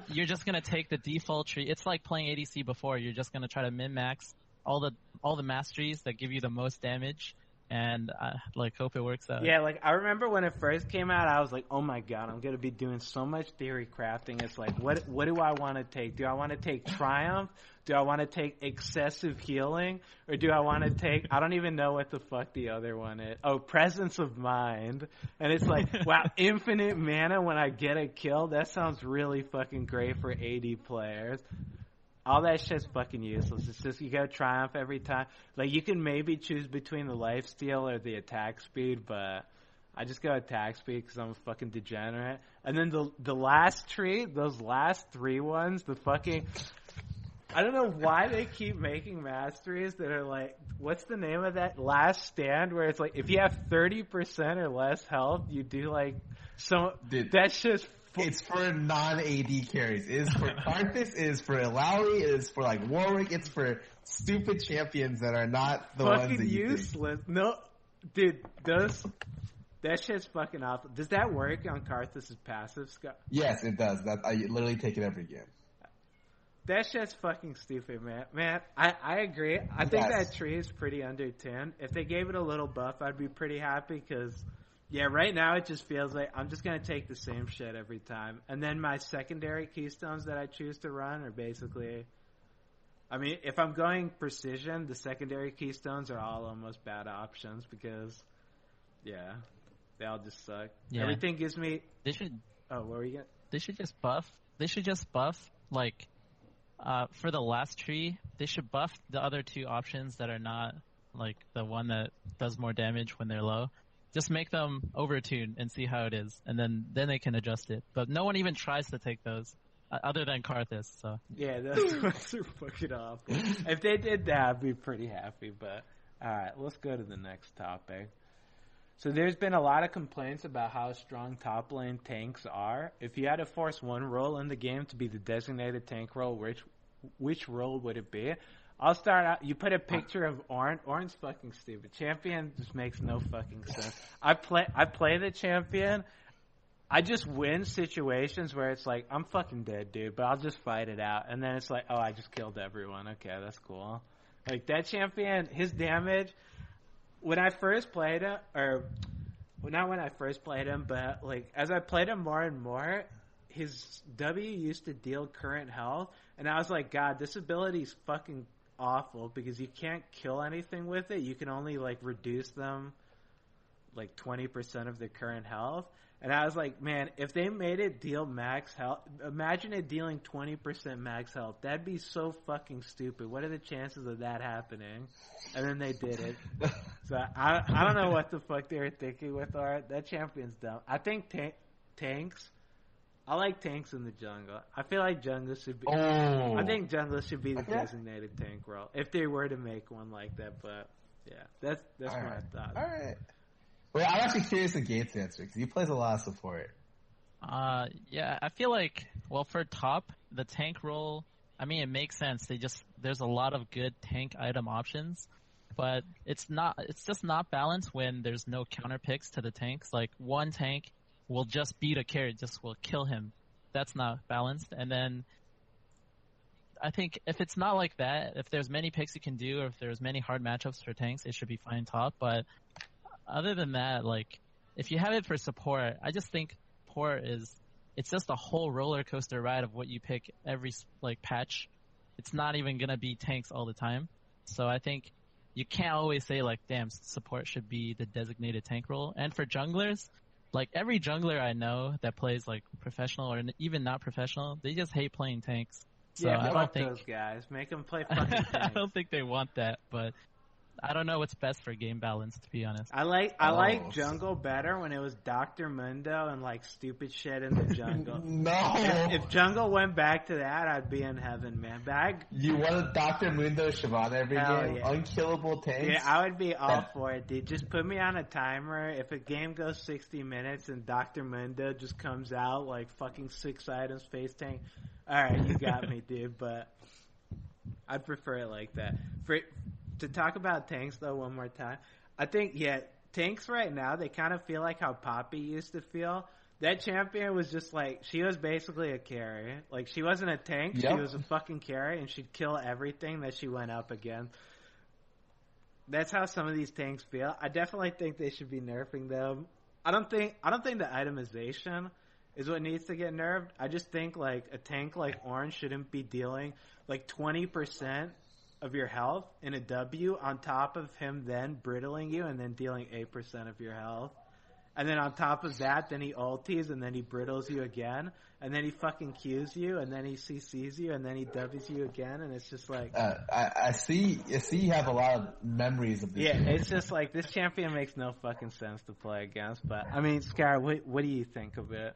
You're just going to take the default tree. It's like playing ADC before. You're just going to try to min-max all the masteries that give you the most damage, and I hope it works out. Yeah, like I remember when it first came out, I was like, "Oh my god, I'm gonna be doing so much theory crafting." It's like, what do I want to take? Do I want to take Triumph? Do I want to take Excessive Healing, or do I want to take? I don't even know what the fuck the other one is. Oh, Presence of Mind. And it's like, wow, infinite mana when I get a kill. That sounds really fucking great for AD players. All that shit's fucking useless. It's just you go Triumph every time. Like, you can maybe choose between the lifesteal or the attack speed, but I just go attack speed because I'm a fucking degenerate. And then the last tree, those last 3 ones, the fucking... I don't know why they keep making masteries that are like... What's the name of that? Last Stand, where it's like, if you have 30% or less health, you do like... So that's just... It's for non-AD carries. It is for Karthus, it is for Illaoi, it is for like Warwick, it's for stupid champions that are not the ones that you useless. Think. No, dude, that shit's fucking awful. Does that work on Karthus' passive, Scott? Yes, it does. That I literally take it every game. That shit's fucking stupid, man. Man, I agree. I think that tree is pretty under 10. If they gave it a little buff, I'd be pretty happy because... Yeah, right now it just feels like I'm just going to take the same shit every time. And then my secondary keystones that I choose to run are basically... I mean, if I'm going precision, the secondary keystones are all almost bad options because, yeah, they all just suck. Yeah. Everything gives me... They should... Oh, what were you going to... They should just buff, like, for the last tree, they should buff the other 2 options that are not, like, the one that does more damage when they're low. Just make them overtune and see how it is, and then they can adjust it. But no one even tries to take those, other than Karthus. So yeah, those ones are fucking awful. If they did that, I'd be pretty happy. But all right, let's go to the next topic. So there's been a lot of complaints about how strong top lane tanks are. If you had to force one role in the game to be the designated tank role, which role would it be? I'll start out. You put a picture of Ornn. Ornn's fucking stupid. Champion just makes no fucking sense. I play the champion. I just win situations where it's like, I'm fucking dead, dude, but I'll just fight it out. And then it's like, oh, I just killed everyone. Okay, that's cool. Like, that champion, his damage, when I first played him, or well, not when I first played him, but like as I played him more and more, his W used to deal current health. And I was like, God, this ability's fucking awful because you can't kill anything with it. You can only like reduce them like 20% of their current health. And I was like, man, if they made it deal max health, imagine it dealing 20% max health. That'd be so fucking stupid. What are the chances of that happening? And then they did it. So I don't know what the fuck they were thinking with art. That champion's dumb. I think tanks. I like tanks in the jungle. I feel like jungle should be... Oh. I think jungle should be the designated tank role. If they were to make one like that, but... Yeah, that's my thought. All right. Wait, I'm actually curious of Gabe's answer, because he plays a lot of support. Yeah, I feel like... Well, for top, the tank role... I mean, it makes sense. There's a lot of good tank item options, but it's just not balanced when there's no counter picks to the tanks. Like, one tank... will just beat a carry, just will kill him. That's not balanced. And then I think if it's not like that, if there's many picks you can do, or if there's many hard matchups for tanks, it should be fine top. But other than that, like, if you have it for support, I just think support it's just a whole roller coaster ride of what you pick every, like, patch. It's not even going to be tanks all the time. So I think you can't always say, like, damn, support should be the designated tank role. And for junglers, like, every jungler I know that plays, like, professional or even not professional, they just hate playing tanks. So yeah, I don't think those guys. Make them play fucking tanks. I don't think they want that, but I don't know what's best for game balance, to be honest. I like jungle better when it was Dr. Mundo and, like, stupid shit in the jungle. No! If jungle went back to that, I'd be in heaven, man. You wanted Dr. Mundo Shyvana every game? Yeah. Unkillable tanks? Yeah, I would be all for it, dude. Just put me on a timer. If a game goes 60 minutes and Dr. Mundo just comes out, like, fucking 6 items face tank, alright, you got me, dude, but I'd prefer it like that. To talk about tanks, though, one more time, I think, tanks right now, they kind of feel like how Poppy used to feel. That champion was just like, she was basically a carry. Like, she wasn't a tank, She was a fucking carry, and she'd kill everything that she went up against. that's how some of these tanks feel. I definitely think they should be nerfing them. I don't think the itemization is what needs to get nerfed. I just think like a tank like Orange shouldn't be dealing like 20% of your health in a W on top of him then brittling you and then dealing 8% of your health. And then on top of that, then he ulties and then he brittles you again. And then he fucking Qs you and then he CCs you and then he W's you again. And it's just like... I see you have a lot of memories of this. Yeah, it's just like this champion makes no fucking sense to play against. But, I mean, Scar, what do you think of it?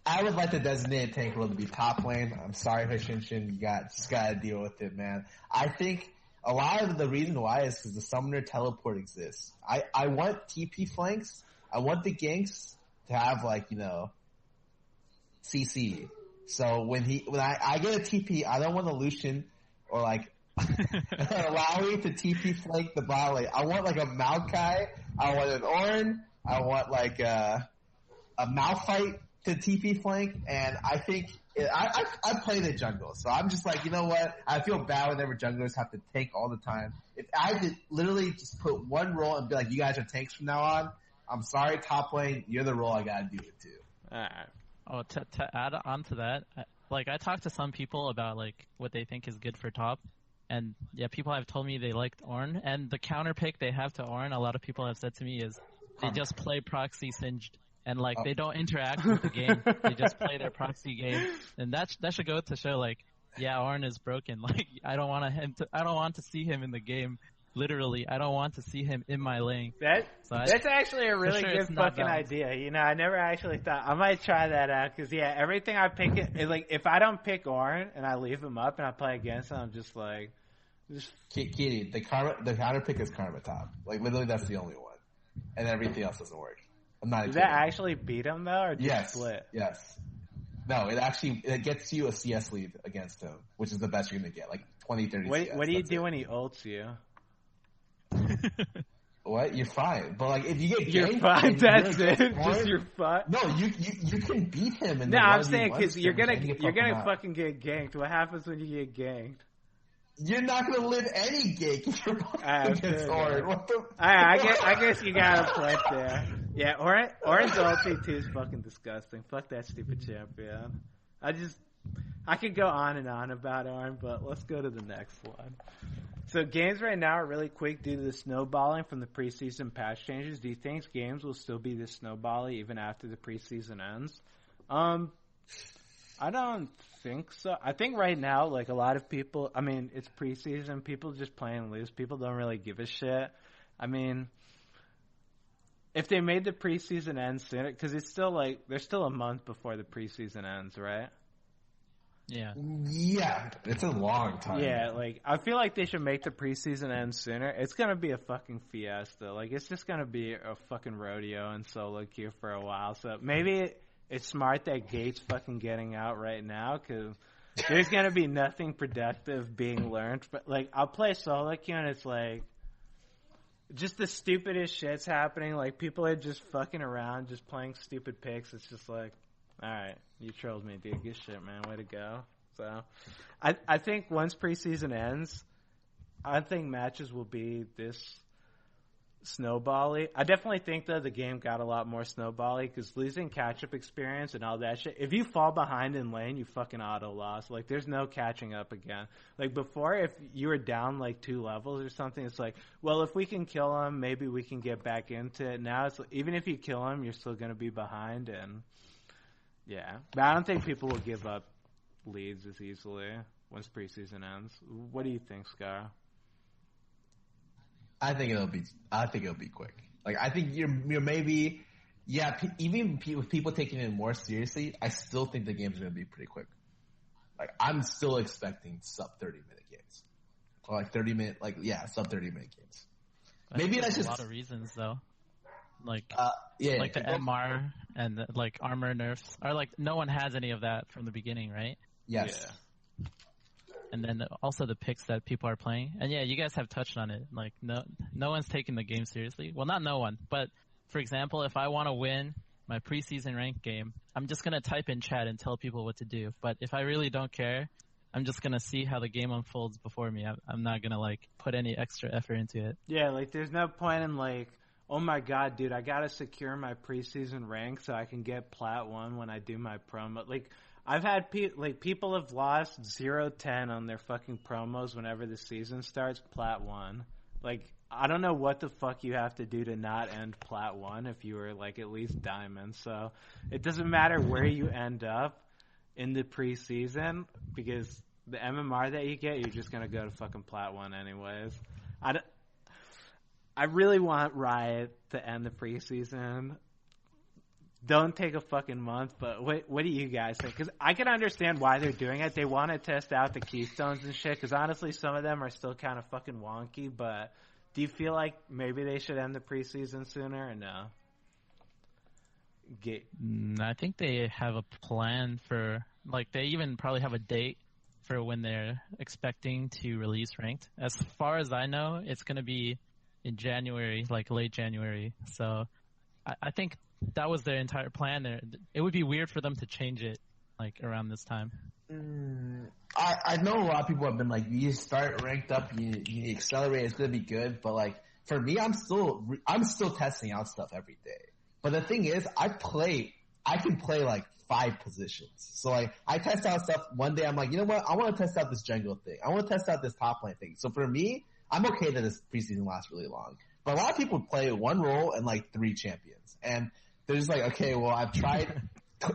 I would like the designated tank role to be top lane. I'm sorry, Hushinshin, you just gotta deal with it, man. I think a lot of the reason why is because the summoner teleport exists. I want TP flanks. I want the ganks to have CC. So when I get a TP, I don't want a Lucian or allow me to TP flank the bot lane. I want a Maokai. I want an Ornn. I want a Malphite to TP flank, and I think I play the jungle, so I'm just like, you know what? I feel bad whenever junglers have to tank all the time. If I could literally just put one role and be like, you guys are tanks from now on, I'm sorry, top lane, you're the role I gotta do it to. Alright. Oh, to add on to that, I talked to some people about what they think is good for top, and yeah, people have told me they liked Ornn, and the counter pick they have to Ornn, a lot of people have said to me is they just play proxy singed. And they don't interact with the game. They just play their proxy game, and that should go to show yeah, Ornn is broken. I don't want to see him in the game. Literally, I don't want to see him in my lane. That's actually a really good fucking idea. I never actually thought I might try that out because everything I pick is if I don't pick Ornn and I leave him up and I play against him, I'm just Kitty, the counter pick is Karma top. Literally, that's the only one, and everything else doesn't work. I'm not. Does that actually beat him though, or just split? Yes. No, it gets you a CS lead against him, which is the best you're gonna get, 20, 30 CS. What do you do when he ults you? What? You're fine, but if you get ganked, you're fine. That's it. Just you're fine. No, you can beat him. No, I'm saying because you're gonna fucking get ganked. What happens when you get ganked? You're not gonna live any gank if you're against Ornn. I guess you got a point there. Yeah, Ornn's ulti too is fucking disgusting. Fuck that stupid champion. I could go on and on about Ornn, but let's go to the next one. So games right now are really quick due to the snowballing from the preseason patch changes. Do you think games will still be this snowbally even after the preseason ends? I don't think so. I think right now, a lot of people, it's preseason, people just playing loose. People don't really give a shit. If they made the preseason end sooner, because it's still there's still a month before the preseason ends, right? Yeah. Yeah, it's a long time. Yeah, I feel like they should make the preseason end sooner. It's gonna be a fucking fiesta. It's just gonna be a fucking rodeo in solo queue for a while. So maybe it's smart that Gate's fucking getting out right now, because there's gonna be nothing productive being learned. But I'll play solo queue and it's just the stupidest shit's happening. People are just fucking around, just playing stupid picks. It's just alright, you trolled me, dude. Good shit, man. Way to go. So, I think once preseason ends, I think matches will be this snowbally. I definitely think, though, the game got a lot more snowbally because losing catch-up experience and all that shit, if you fall behind in lane, you fucking auto-lost. There's no catching up again. Before, if you were down, 2 levels or something, it's well, if we can kill him, maybe we can get back into it. Now, it's even if you kill him, you're still going to be behind, and yeah. But I don't think people will give up leads as easily once preseason ends. What do you think, Scar? I think it'll be quick. I think you're maybe, even with people taking it more seriously, I still think the game's going to be pretty quick. I'm still expecting sub 30-minute games. Or 30-minute, sub 30-minute games. Maybe that's just a lot of reasons though. The MR and armor nerfs are no one has any of that from the beginning, right? Yes. Yeah. And then also the picks that people are playing. And yeah, you guys have touched on it. No one's taking the game seriously. Well, not no one, but for example, if I want to win my preseason ranked game, I'm just going to type in chat and tell people what to do. But if I really don't care, I'm just gonna see how the game unfolds before me. I'm not gonna like put any extra effort into it. Yeah, like there's no point in like, oh my god, dude, I gotta secure my preseason rank so I can get Plat 1 when I do my promo. Like, I've had people have lost 0-10 on their fucking promos whenever the season starts, Plat 1. Like, I don't know what the fuck you have to do to not end Plat 1 if you were like at least Diamond. So it doesn't matter where you end up in the preseason because the MMR that you get, you're just gonna go to fucking Plat 1 anyways. I really want Riot to end the preseason. Don't take a fucking month, but what do you guys think? Because I can understand why they're doing it. They want to test out the keystones and shit, because honestly, some of them are still kind of fucking wonky, but do you feel like maybe they should end the preseason sooner or no? I think they have a plan for, like, they even probably have a date for when they're expecting to release Ranked. As far as I know, it's going to be in January, like late January. So I think that was their entire plan there. It would be weird for them to change it like around this time. I know a lot of people have been like, you start ranked up, you accelerate, it's going to be good. But like for me, I'm still testing out stuff every day. But the thing is, I can play like 5 positions. So like I test out stuff one day. I'm like, you know what? I want to test out this jungle thing. I want to test out this top lane thing. So for me, I'm okay that this preseason lasts really long. But a lot of people play one role and like 3 champions. And they're just like, okay, well, I've tried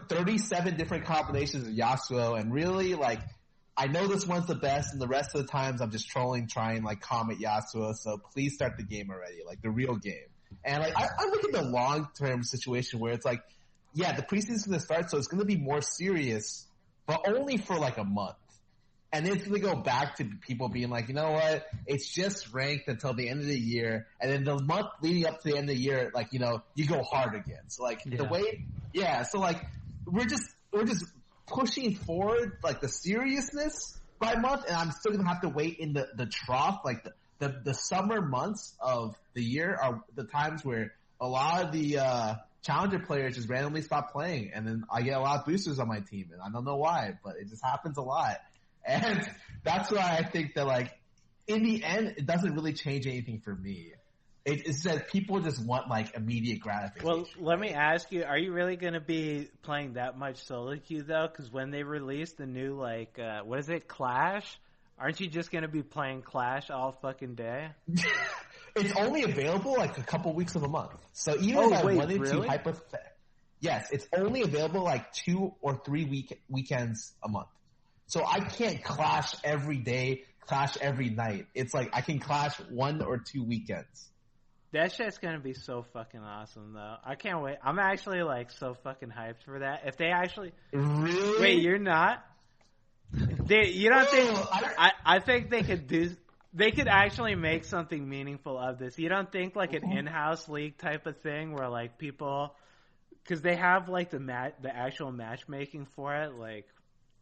37 different combinations of Yasuo, and really, like, I know this one's the best, and the rest of the times I'm just trying, like, Comet Yasuo, so please start the game already, like, the real game. And, like, I look at the long-term situation where it's like, yeah, the preseason's going to start, so it's going to be more serious, but only for, like, a month. And then it's going to go back to people being like, you know what, it's just ranked until the end of the year. And then the month leading up to the end of the year, like, you know, you go hard again. So, like, the way, so, like, we're just pushing forward, like, the seriousness by month. And I'm still going to have to wait in the trough. Like, the summer months of the year are the times where a lot of the challenger players just randomly stop playing. And then I get a lot of boosters on my team. And I don't know why, but it just happens a lot. And that's why I think that, like, in the end, it doesn't really change anything for me. It's that people just want, like, immediate gratification. Well, let me ask you, are you really going to be playing that much solo queue, though? Because when they release the new, like, what is it, Clash? Aren't you just going to be playing Clash all fucking day? It's only available, like, a couple weeks of a month. So even if I wanted to yes, it's only available, like, 2 or 3 weekends a month. So I can't Clash every day, Clash every night. It's like I can Clash 1 or 2 weekends. That shit's gonna be so fucking awesome, though. I can't wait. I'm actually like so fucking hyped for that. If they actually really wait, you're not. You don't think? I think they could do. They could actually make something meaningful of this. You don't think like an in-house league type of thing where like people, because they have like the actual matchmaking for it, like.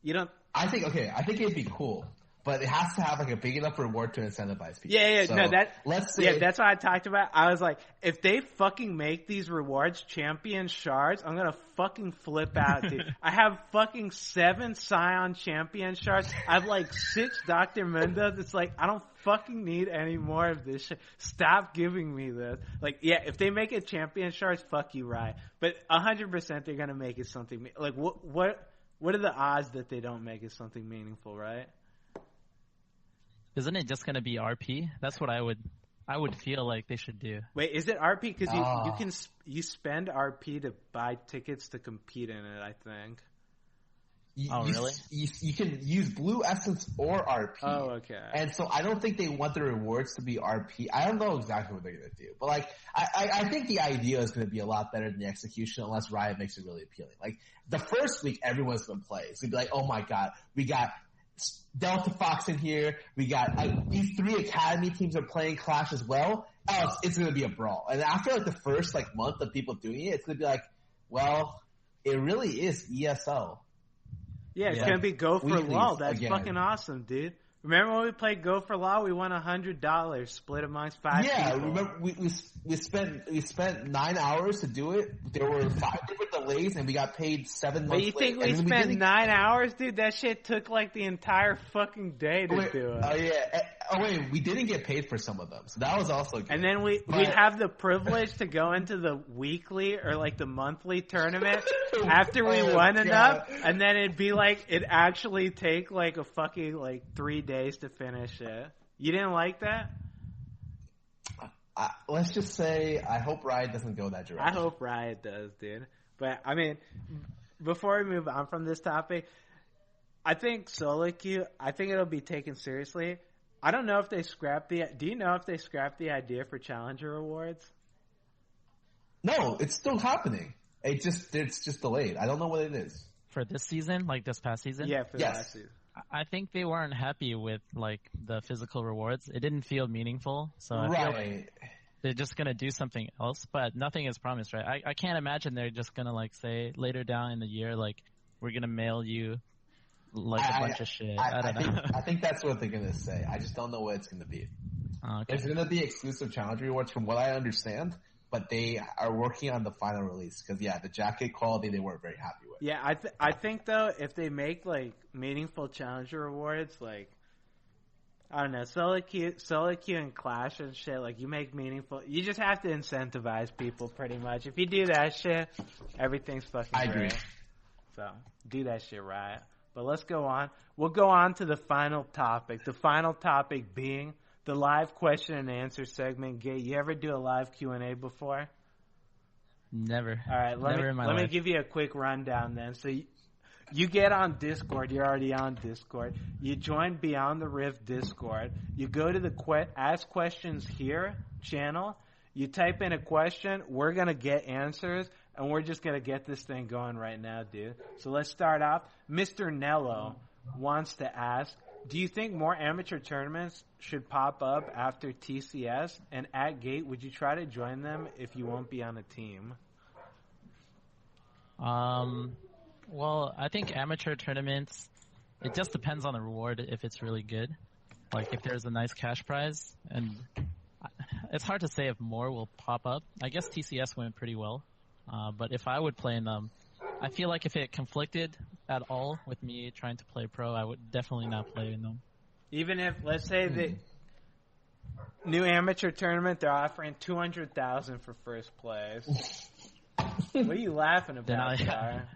You don't. I think it'd be cool, but it has to have like a big enough reward to incentivize people. Yeah, so, no, let's say, that's what I talked about. I was like, if they fucking make these rewards champion shards, I'm gonna fucking flip out, dude. I have fucking 7 Scion champion shards. I have like 6 Dr. Mundos. It's like, I don't fucking need any more of this shit. Stop giving me this. Like, yeah, if they make it champion shards, fuck you, right? But 100% they're gonna make it something, like, what are the odds that they don't make it something meaningful, right? Isn't it just going to be RP? That's what I would feel like they should do. Wait, is it RP? Because you spend RP to buy tickets to compete in it, I think. Really? You can use Blue Essence or RP. Oh, okay. And so I don't think they want the rewards to be RP. I don't know exactly what they're going to do. But, like, I think the idea is going to be a lot better than the execution unless Riot makes it really appealing. Like, the first week, everyone's going to play. It's going to be like, oh, my God, we got Delta Fox in here. We got these 3 Academy teams are playing Clash as well. Oh, it's going to be a brawl. And after, like, the first, like, month of people doing it, it's going to be like, well, it really is ESO. Yeah, it's going to be go for LOL. That's again. Fucking awesome, dude. Remember when we played Go for Law? We won $100 split amongst 5 people. Yeah, remember we spent 9 hours to do it. There were 5 different delays, and we got paid 7 months. But you think we spent 9 hours, dude? That shit took like the entire fucking day to do it. Oh yeah. Oh wait, we didn't get paid for some of them, so that was also good. And then we'd have the privilege to go into the weekly or like the monthly tournament after we won enough, and then it'd be like it'd actually take like a fucking like 3 days to finish it. You didn't like that? Let's just say I hope Riot doesn't go that direction. I hope Riot does, dude. But I mean, before we move on from this topic, I think solo queue, I think it'll be taken seriously. I don't know if they scrapped do you know if they scrapped the idea for Challenger Awards? No, it's still happening. It's just delayed. I don't know what it is. For this season, like this past season? Yeah, for last season. I think they weren't happy with like the physical rewards. It didn't feel meaningful, so I feel like they're just gonna do something else. But nothing is promised, right? I can't imagine they're just gonna like say later down in the year, like we're gonna mail you like a bunch of shit. I don't know. I think that's what they're gonna say. I just don't know what it's gonna be. Okay. There's gonna be exclusive challenge rewards, from what I understand, but they are working on the final release because the jacket quality they weren't very happy with. Yeah, I think though if they make like meaningful challenger awards, like I don't know, solo queue and Clash and shit, like you make meaningful. You just have to incentivize people pretty much. If you do that shit, everything's fucking great. I agree. So do that shit right. But let's go on. We'll go on to the final topic. The final topic being the live question and answer segment. Gay, you ever do a live Q&A before? Never. All right, let me give you a quick rundown then. So you get on Discord. You're already on Discord. You join Beyond the Rift Discord. You go to the Ask Questions Here channel. You type in a question. We're going to get answers. And we're just going to get this thing going right now, dude. So let's start off. Mr. Nello wants to ask, do you think more amateur tournaments should pop up after TCS? And at Gate, would you try to join them if you won't be on a team? Well, I think amateur tournaments, it just depends on the reward if it's really good. Like if there's a nice cash prize. And it's hard to say if more will pop up. I guess TCS went pretty well. But if I would play in them, I feel like if it conflicted at all with me trying to play pro, I would definitely not play in them. Even if, let's say, the new amateur tournament, they're offering $200,000 for first place. What are you laughing about, Star?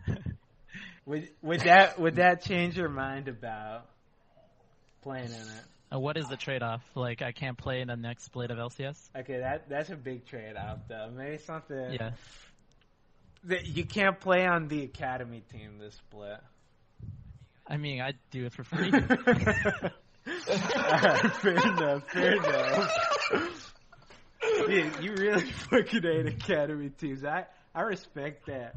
Would that change your mind about playing in it? What is the trade-off? Like, I can't play in the next split of LCS? Okay, that's a big trade-off, though. Maybe something... Yeah. You can't play on the academy team this split. I mean, I'd do it for free. Alright, fair enough. Dude, you really fucking hate academy teams. I respect that.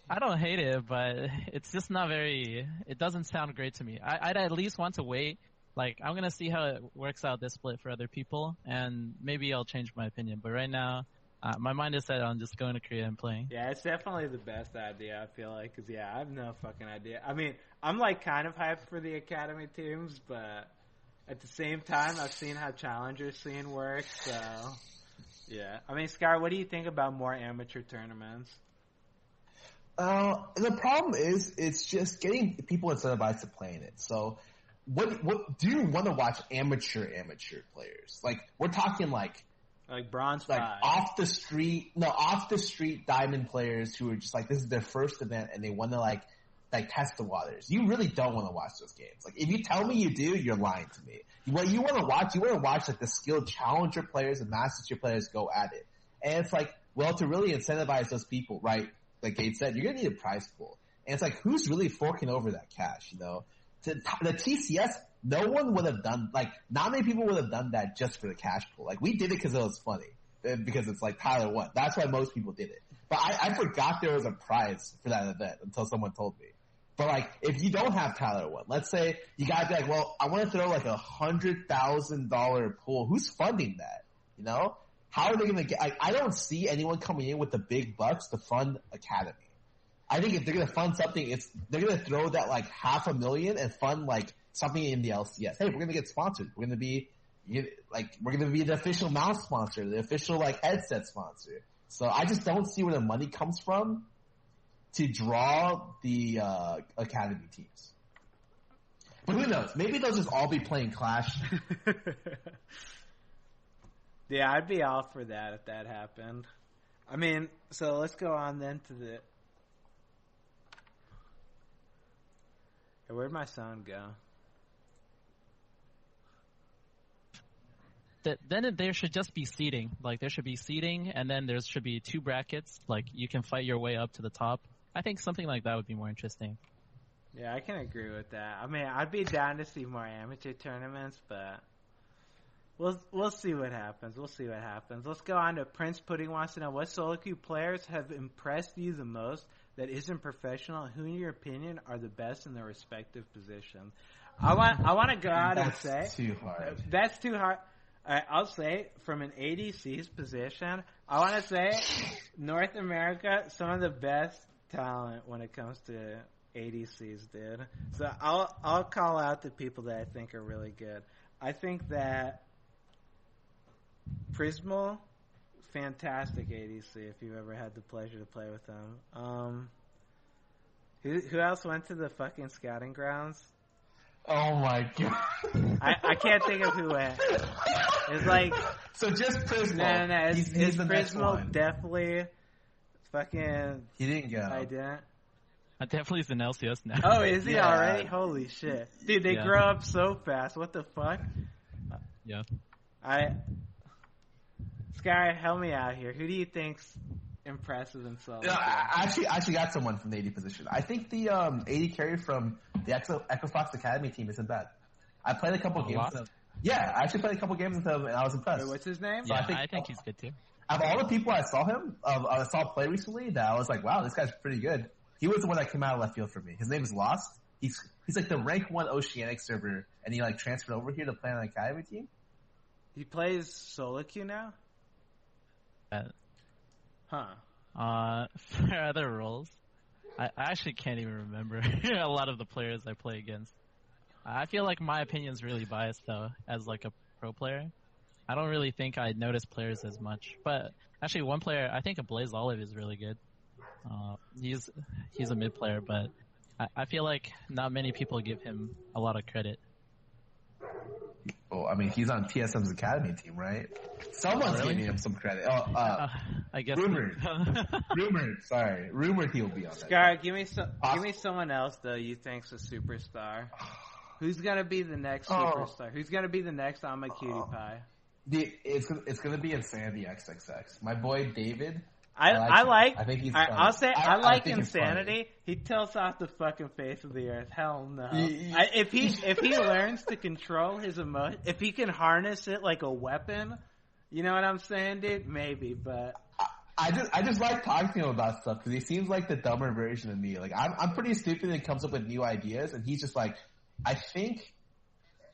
I don't hate it, but it's just not very... It doesn't sound great to me. I'd at least want to wait. Like, I'm going to see how it works out this split for other people, and maybe I'll change my opinion. But right now... my mind is set on just going to Korea and playing. Yeah, it's definitely the best idea, I feel like. Because, I have no fucking idea. I mean, I'm, like, kind of hyped for the academy teams, but at the same time, I've seen how Challenger scene works, so, yeah. I mean, Scar, what do you think about more amateur tournaments? The problem is, it's just getting people incentivized to play in it. So, what do you want to watch amateur players? Like, we're talking, like bronze like 5. off the street diamond players who are just like, this is their first event and they want to like test the waters. You really don't want to watch those games. Like if you tell me you do, you're lying to me. What you want to watch like the skilled challenger players and master tier players go at it. And it's like, well, to really incentivize those people, right? Like Gate said, you're gonna need a prize pool. And it's like, who's really forking over that cash? You know, the TCS. No one would have done, like, not many people would have done that just for the cash pool. Like, we did it because it was funny. Because it's like Tyler won. That's why most people did it. But I forgot there was a prize for that event until someone told me. But, like, if you don't have Tyler won, let's say you gotta be like, well, I want to throw, like, $100,000 pool. Who's funding that? You know? How are they gonna get, I don't see anyone coming in with the big bucks to fund Academy. I think if they're gonna fund something, they're gonna throw that like $500,000 and fund like something in the LCS. Hey, we're gonna get sponsored. We're gonna be the official mouse sponsor, the official like headset sponsor. So I just don't see where the money comes from to draw the academy teams. But who knows? Maybe they'll just all be playing Clash. Yeah, I'd be all for that if that happened. I mean, so let's go on then to the... Hey, where'd my sound go? Then there should just be seeding. Like, there should be seeding, and then there should be 2 brackets. Like, you can fight your way up to the top. I think something like that would be more interesting. Yeah, I can agree with that. I mean, I'd be down to see more amateur tournaments, but we'll see what happens. Let's go on to Prince Pudding wants to know, what solo queue players have impressed you the most that isn't professional? Who, in your opinion, are the best in their respective positions? I want to go out and say... That's too hard. That's too hard. I'll say, from an ADC's position, I want to say North America, some of the best talent when it comes to ADCs, dude. So I'll call out the people that I think are really good. I think that Prismal, fantastic ADC if you've ever had the pleasure to play with them. Who else went to the fucking scouting grounds? Oh my god. I can't think of who went. It's like... So just Prismal. No. It's the next Prismal one. definitely fucking... He didn't go. I didn't. Definitely is in LCS now. Oh, is he Yeah. already? Holy shit. Dude, they grow up so fast. What the fuck? Yeah. Sky, help me out here. Who do you think's impressive in solo? Yeah, I actually got someone from the AD position. I think the AD carry from the Equifox Academy team isn't bad. I played a couple games with him. Yeah, I actually played a couple games with him, and I was impressed. Wait, what's his name? So I think he's good too. Of all the people I saw play recently, that I was like, wow, this guy's pretty good. He was the one that came out of left field for me. His name is Lost. He's like the rank 1 Oceanic server, and he like transferred over here to play on an Academy team. He plays solo queue now? Huh. For other roles, I actually can't even remember a lot of the players I play against. I feel like my opinion's really biased though, as like a pro player. I don't really think I notice players as much. But actually one player, I think Blaze Olive is really good. He's a mid player, but I feel like not many people give him a lot of credit. Well, I mean, he's on TSM's Academy team, right? Someone's really? giving him some credit. I guess rumored. Rumored he'll be on that. Scar, give me someone else though you think's a superstar. Who's gonna be the next superstar? Who's gonna be the next I'm a Cutie Pie? It's gonna be Insanity XXX. My boy David. I think he's funny. funny. I'll say I like think he's Insanity. He tilts off the fucking face of the earth. Hell no. If he learns to control his emotion, if he can harness it like a weapon, you know what I'm saying, dude? Maybe, but I just like talking to him about stuff because he seems like the dumber version of me. Like I'm pretty stupid and comes up with new ideas, and he's just like, I think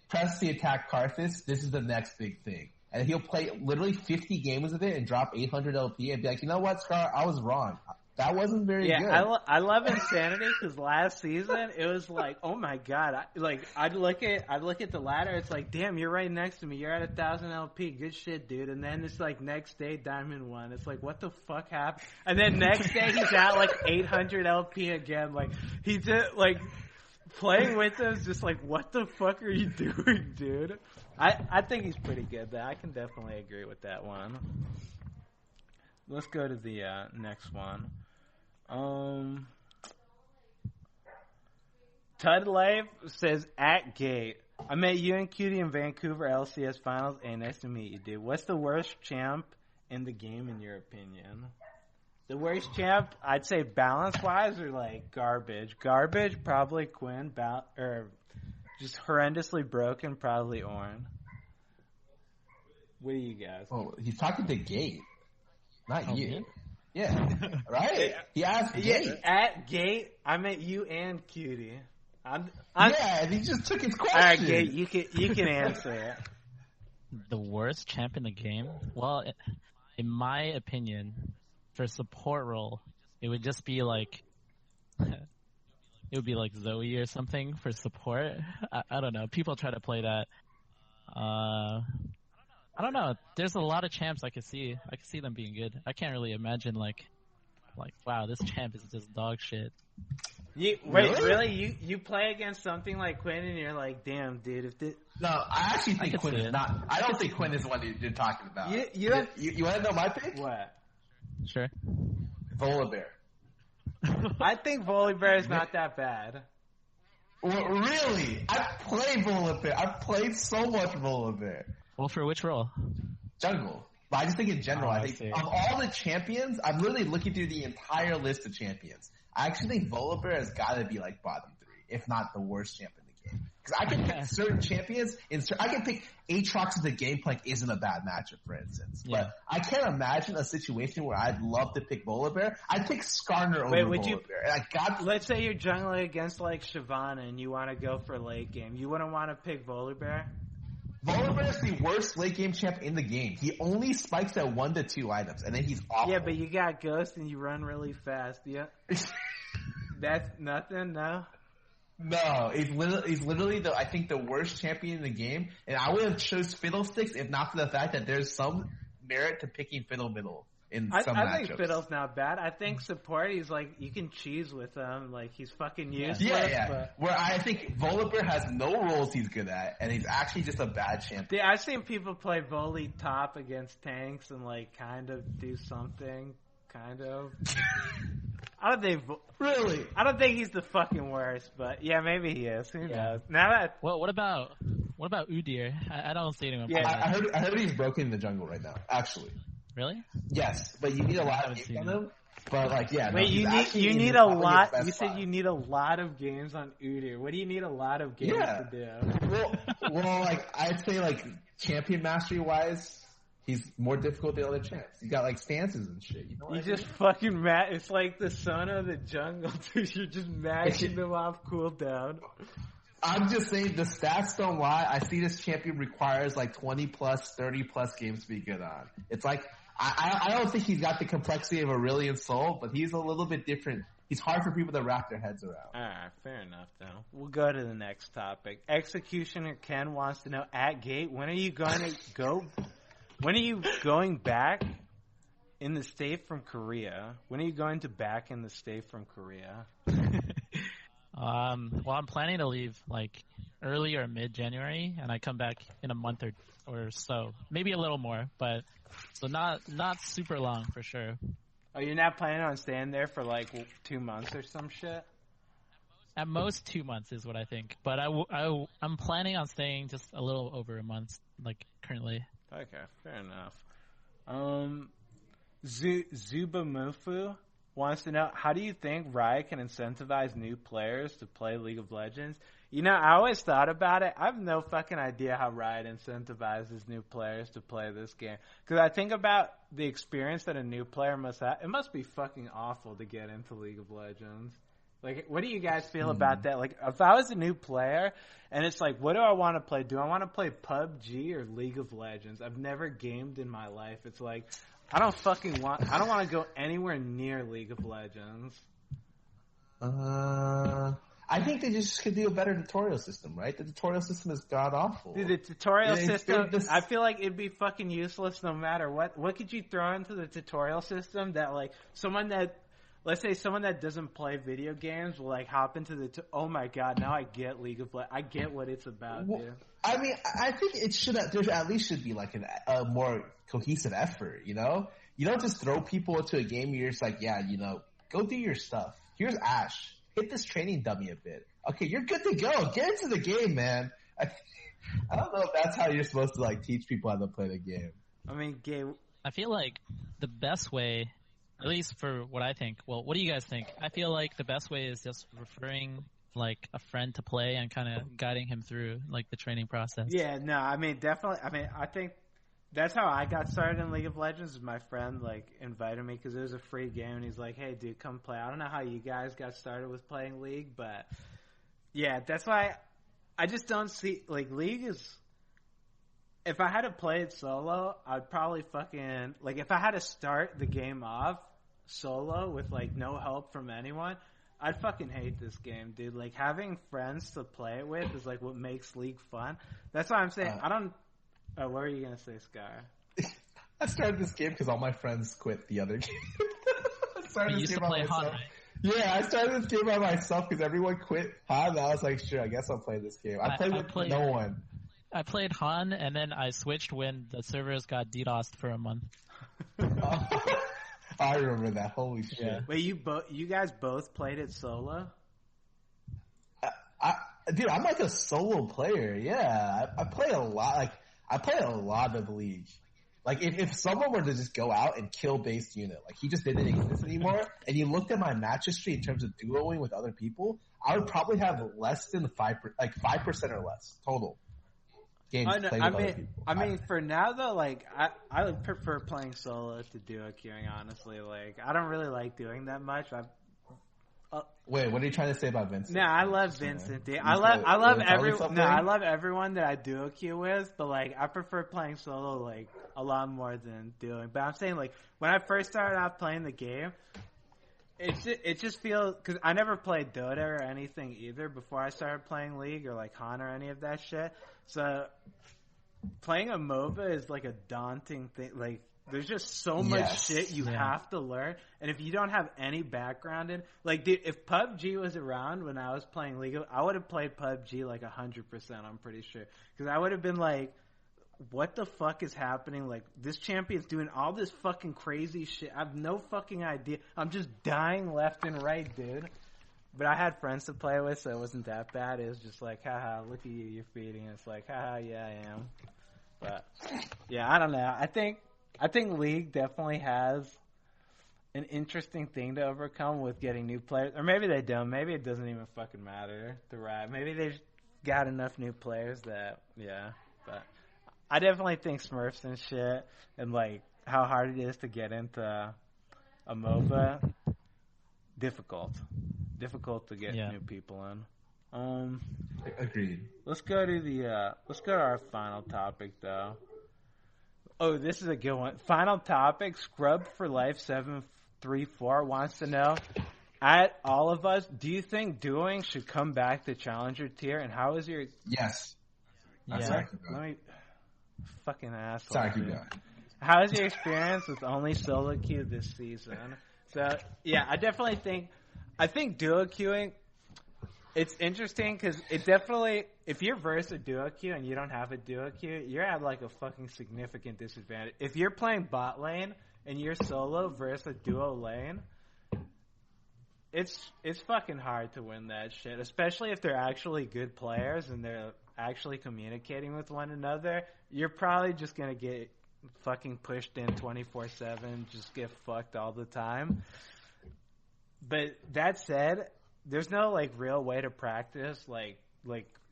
press the attack Karthus. This is the next big thing. And he'll play literally 50 games of it and drop 800 LP and be like, you know what, Scar, I was wrong. That wasn't very good. Yeah, I love Insanity because last season it was like, oh my god, I'd look at the ladder, it's like, damn, you're right next to me, you're at 1,000 LP, good shit, dude. And then it's like next day Diamond 1, it's like, what the fuck happened? And then next day he's at like 800 LP again, like he did like playing with him is just like, what the fuck are you doing, dude? I think he's pretty good, though. I can definitely agree with that one. Let's go to the next one. Tudlave says, at gate, I met you and Cutie in Vancouver LCS Finals. Hey, nice to meet you, dude. What's the worst champ in the game, in your opinion? The worst champ, I'd say balance-wise, or like garbage. Garbage, probably Quinn, or just horrendously broken, probably Ornn. What do you guys? Oh, he's talking to Gate, not you. Man. Yeah, right? He asked Gate. Yeah, at Gate, I met you and Cutie. I'm yeah, and he just took his question. All right, Gate, you can answer it. The worst champ in the game? Well, in my opinion, for support role, it would just be like it would be like Zoe or something for support. I don't know. People try to play that. I don't know. There's a lot of champs I could see. I could see them being good. I can't really imagine like wow, this champ is just dog shit. Wait, really? You play against something like Quinn, and you're like, damn, dude. If this... No, I actually think Quinn is not. I don't think Quinn is the one you're talking about. You want to know my pick? What? Sure. Volibear. I think Volibear is not that bad. Well, really? I play Volibear. I've played so much Volibear. Well, for which role? Jungle. But I just think in general, I think of all the champions, I'm literally looking through the entire list of champions. I actually think Volibear has got to be like bottom 3, if not the worst champ in the game. Because I can pick certain champions. I can pick Aatrox if the gameplay isn't a bad matchup, for instance. Yeah. But I can't imagine a situation where I'd love to pick Volibear. I'd pick Skarner over Volibear. Let's say you're jungling against like Shyvana and you want to go for late game. You wouldn't want to pick Volibear? Volibear is the worst late game champ in the game. He only spikes at 1 to 2 items, and then he's awful. Yeah, but you got Ghost and you run really fast. Yeah, that's nothing. No, he's literally I think the worst champion in the game. And I would have chose Fiddlesticks if not for the fact that there's some merit to picking Fiddle Middle. I think Fiddle's not bad. I think support, he's like, you can cheese with him. Like, he's fucking useless. Yeah. But... Where I think Volibear has no roles he's good at, and he's actually just a bad champion. Yeah, I've seen people play Voli top against tanks and, like, kind of do something. Kind of. I don't think... Really? I don't think he's the fucking worst, but yeah, maybe he is. Who knows? Now that... Well, what about Udyr? I don't see anyone play that. I heard he's broken in the jungle right now, actually. Really? Yes, but you need a lot of games on him. But like, yeah. Wait, you need a lot. You said you need a lot of games on Udyr. What do you need a lot of games to do? Well, like I'd say, like champion mastery wise, he's more difficult than other champs. He's got like stances and shit. You know what I mean? Just fucking It's like the son of the jungle, dude. You're just mashing them off cooldown. I'm just saying the stats don't lie. I see this champion requires like 20 plus, 30 plus games to be good on. It's like. I don't think he's got the complexity of Aurelion Sol, but he's a little bit different. He's hard for people to wrap their heads around. Alright, fair enough, though. We'll go to the next topic. Executioner Ken wants to know, at Gate, when are you going to go? When are you going back in the state from Korea? When are you going to back in the state from Korea? Well, I'm planning to leave like early or mid-January, and I come back in a month or so, maybe a little more, but so not super long for sure. Oh, you're not planning on staying there for like 2 months or some shit? At most 2 months is what I think, but I'm planning on staying just a little over a month, like currently. Okay, fair enough. Zubamufu wants to know, how do you think Riot can incentivize new players to play League of Legends? You know, I always thought about it. I have no fucking idea how Riot incentivizes new players to play this game. Because I think about the experience that a new player must have. It must be fucking awful to get into League of Legends. Like, what do you guys feel about that? Like, if I was a new player, and it's like, what do I want to play? Do I want to play PUBG or League of Legends? I've never gamed in my life. It's like, I don't want to go anywhere near League of Legends. I think they just could do a better tutorial system, right? The tutorial system is god awful. Dude, the tutorial system, I feel like it'd be fucking useless no matter what. What could you throw into the tutorial system that, like, let's say someone that doesn't play video games will, like, hop into oh my god, now I get League of Legends. I get what it's about, dude. I mean, I think there at least should be, like, a more cohesive effort, you know? You don't just throw people into a game, you're just like, yeah, you know, go do your stuff. Here's Ashe. Hit this training dummy a bit. Okay, you're good to go. Get into the game, man. I don't know if that's how you're supposed to like teach people how to play the game. I mean, I feel like the best way, at least for what I think. Well, what do you guys think? I feel like the best way is just referring like a friend to play and kind of guiding him through like the training process. Yeah, no, I mean definitely. I mean, I think that's how I got started in League of Legends. My friend like invited me because it was a free game, and he's like, "Hey, dude, come play." I don't know how you guys got started with playing League, but yeah, that's why I just don't see like League is. If I had to play it solo, I'd probably fucking like if I had to start the game off solo with like no help from anyone, I'd fucking hate this game, dude. Like, having friends to play it with is, like, what makes League fun. That's why I'm saying, I don't... Oh, what were you going to say, Sky? I started this game because all my friends quit the other game. You used to play Han, right? Yeah, I started this game by myself because everyone quit Han, and I was like, sure, I guess I'll play this game. I played with no one. I played Han, and then I switched when the servers got DDoSed for a month. I remember that. Holy shit! Yeah. Wait, you guys both played it solo? Dude, I'm like a solo player. Yeah, I play a lot. Like, I play a lot of League. Like, if someone were to just go out and kill base unit, like he just didn't exist anymore, and you looked at my match history in terms of duoing with other people, I would probably have less than 5% or less total. I mean, for now though, like I would prefer playing solo to duo queuing. Honestly, like I don't really like doing that much. Wait, what are you trying to say about Vincent? No, I love Vincent. Dude. I love everyone that I duo queue with, but like I prefer playing solo like a lot more than duoing. But I'm saying like when I first started out playing the game, it just feels because I never played Dota or anything either before I started playing League or like Han or any of that shit. So playing a MOBA is like a daunting thing. Like there's just so much shit you have to learn, and if you don't have any background in, like, dude, if PUBG was around when I was playing League, I would have played PUBG like 100%. I'm pretty sure because I would have been like, what the fuck is happening? Like, this champion's doing all this fucking crazy shit. I have no fucking idea. I'm just dying left and right, dude. But I had friends to play with, so it wasn't that bad. It was just like, haha, look at you, you're feeding. It's like, haha, yeah, I am. But, yeah, I don't know. I think League definitely has an interesting thing to overcome with getting new players. Or maybe they don't. Maybe it doesn't even fucking matter. Maybe they've got enough new players that, yeah. But I definitely think Smurfs and shit and, like, how hard it is to get into a MOBA, difficult to get new people in. Agreed. Let's go to our final topic though. Oh, this is a good one. Final topic. Scrub for Life 734 wants to know, at all of us, do you think duoing should come back to Challenger tier? And how is your... Yes. Let me... Fucking asshole. Sorry, keep going. How is your experience with only solo queue this season? So, yeah, I think duo queuing, it's interesting because it definitely, if you're versus a duo queue and you don't have a duo queue, you're at like a fucking significant disadvantage. If you're playing bot lane and you're solo versus a duo lane, it's fucking hard to win that shit, especially if they're actually good players and they're actually communicating with one another. You're probably just going to get fucking pushed in 24/7, just get fucked all the time. But that said, there's no like real way to practice like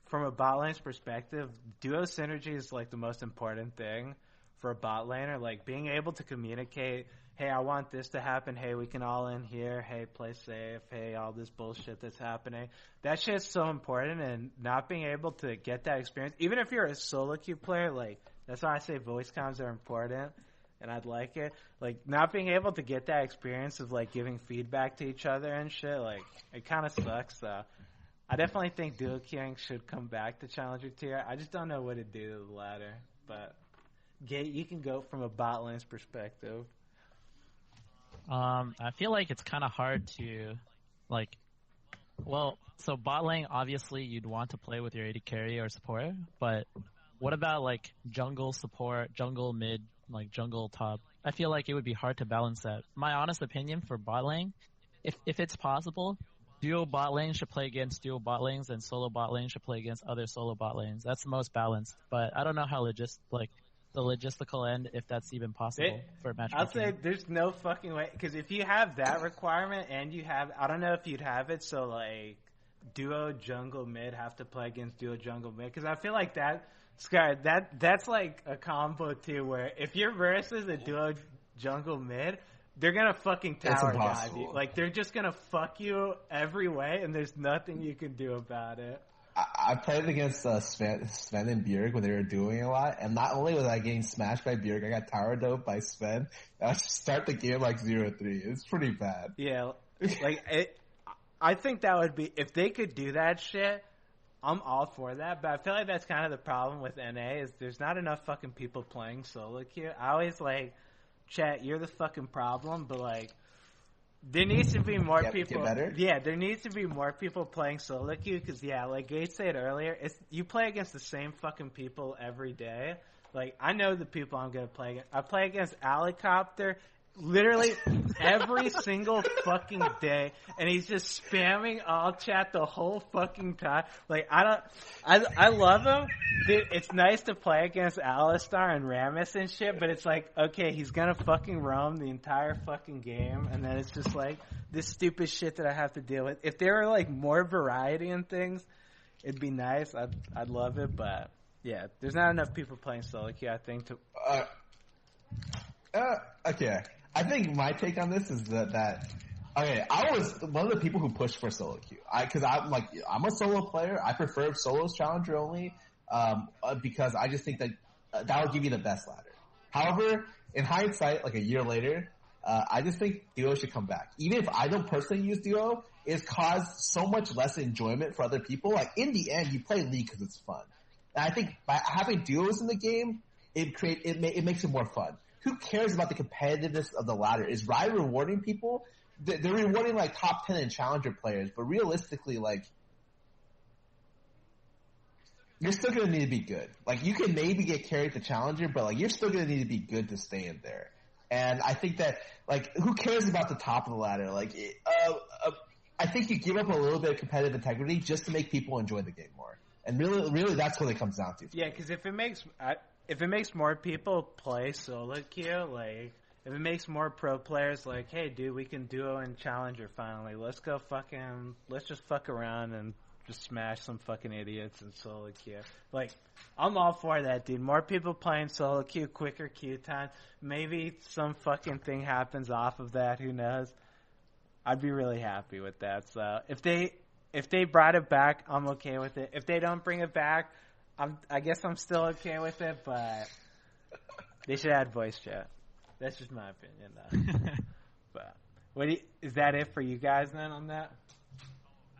from a bot lane's perspective, duo synergy is like the most important thing for a bot laner. Like being able to communicate, hey, I want this to happen, hey, we can all in here, hey, play safe, hey, all this bullshit that's happening. That shit's so important, and not being able to get that experience, even if you're a solo queue player, like that's why I say voice comms are important. And I'd like it. Like, not being able to get that experience of, like, giving feedback to each other and shit, like, it kind of sucks, so. I definitely think duo queuing should come back to Challenger tier. I just don't know what to do to the ladder. But, you can go from a bot lane's perspective. I feel like it's kind of hard to, like, well, so bot lane, obviously, you'd want to play with your AD carry or support, but what about, like, jungle support, jungle mid, like jungle top? I feel like it would be hard to balance that. My honest opinion for bot lane, if it's possible, duo bot lane should play against duo bot lanes and solo bot lane should play against other solo bot lanes. That's the most balanced. But I don't know how the logistical end, if that's even possible for matchmaking. I'll say there's no fucking way, because if you have that requirement and you have, I don't know if you'd have it so like duo jungle mid have to play against duo jungle mid, because I feel like that, Sky, that's like a combo too, where if you're versus a duo jungle mid, they're gonna fucking tower dive you. Like they're just gonna fuck you every way, and there's nothing you can do about it. I played against Sven and Bjerg when they were doing a lot, and not only was I getting smashed by Bjerg, I got tower doped by Sven. I start the game like 0-3. It's pretty bad. Yeah, like I think that would be, if they could do that shit, I'm all for that. But I feel like that's kind of the problem with NA is there's not enough fucking people playing solo queue. I always like, chat, you're the fucking problem, but like, there needs to be more people. Yeah, there needs to be more people playing solo queue because, yeah, like Gates said earlier, you play against the same fucking people every day. Like, I know the people I'm going to play against. I play against Alicopter literally every single fucking day, and he's just spamming all chat the whole fucking time. Like, I love him. Dude, it's nice to play against Alistar and Rammus and shit, but it's like, okay, he's gonna fucking roam the entire fucking game, and then it's just like this stupid shit that I have to deal with. If there were like more variety in things, it'd be nice. I'd love it, but yeah, there's not enough people playing solo queue, I think, to. Okay. I think my take on this is that okay, I was one of the people who pushed for solo queue. Because I'm a solo player. I prefer solos challenger only because I just think that that will give you the best ladder. However, in hindsight, like a year later, I just think duo should come back. Even if I don't personally use duo, it's caused so much less enjoyment for other people. Like in the end, you play league because it's fun. And I think by having duos in the game, it makes it more fun. Who cares about the competitiveness of the ladder? Is Riot rewarding people? They're rewarding like top 10 and challenger players, but realistically, like, you're still going to need to be good. Like, you can maybe get carried to challenger, but like, you're still going to need to be good to stay in there. And I think that, like, who cares about the top of the ladder? Like, I think you give up a little bit of competitive integrity just to make people enjoy the game more. And really, that's what it comes down to. Yeah, because if it makes more people play solo queue, like, if it makes more pro players like, hey, dude, we can duo and challenger finally. Let's just fuck around and just smash some fucking idiots in solo queue. Like, I'm all for that, dude. More people playing solo queue, quicker queue time. Maybe some fucking thing happens off of that. Who knows? I'd be really happy with that. So if they brought it back, I'm okay with it. If they don't bring it back, I guess I'm still okay with it, but they should add voice chat. That's just my opinion, though. But is that it for you guys then on that?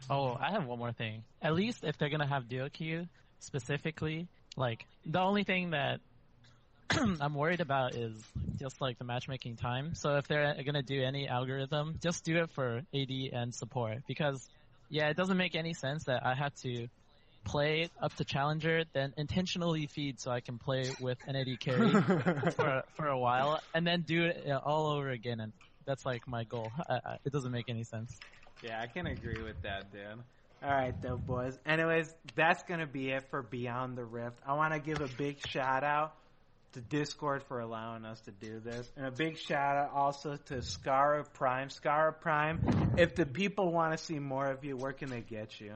Oh, I have one more thing. At least if they're gonna have duo queue specifically, like the only thing that I'm worried about is just like the matchmaking time. So if they're gonna do any algorithm, just do it for AD and support because yeah, it doesn't make any sense that I have to play up to challenger, then intentionally feed so I can play with an AD carry for a while, and then do it all over again. And that's like my goal. It doesn't make any sense. Yeah, I can agree with that, dude. All right, though, boys. Anyways, that's going to be it for Beyond the Rift. I want to give a big shout-out to Discord for allowing us to do this. And a big shout-out also to Scara Prime. Scara Prime, if the people want to see more of you, where can they get you?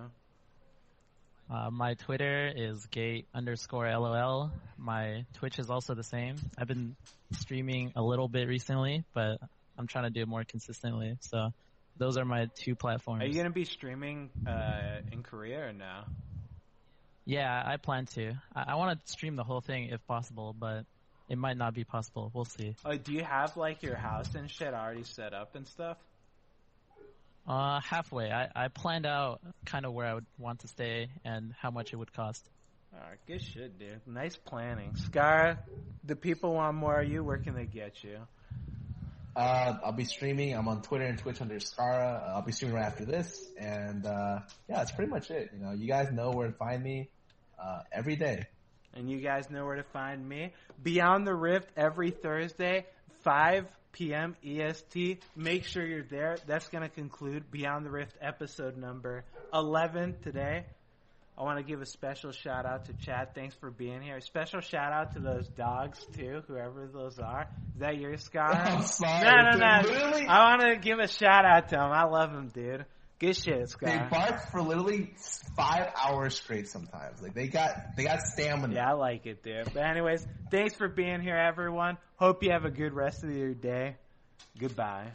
My Twitter is gate_LOL. My Twitch is also the same. I've been streaming a little bit recently, but I'm trying to do it more consistently. So those are my two platforms. Are you going to be streaming in Korea or no? Yeah, I plan to. I want to stream the whole thing if possible, but it might not be possible. We'll see. Oh, do you have like your house and shit already set up and stuff? Halfway. I planned out kind of where I would want to stay and how much it would cost. Alright, good shit, dude. Nice planning. Scar, the people want more of you. Where can they get you? I'll be streaming. I'm on Twitter and Twitch under Scara. I'll be streaming right after this. And, yeah, that's pretty much it. You know, you guys know where to find me, every day. And you guys know where to find me. Beyond the Rift every Thursday, 5 p.m. EST. Make sure you're there. That's going to conclude Beyond the Rift episode number 11 today. I want to give a special shout out to Chad. Thanks for being here. A special shout out to those dogs too, whoever those are. Is that your Scar? I'm sorry. No. Literally? I want to give a shout out to them. I love them, dude. Good shit, Scar. They bark for literally 5 hours straight sometimes. Like they got stamina. Yeah, I like it, dude. But anyways, thanks for being here, everyone. Hope you have a good rest of your day. Goodbye.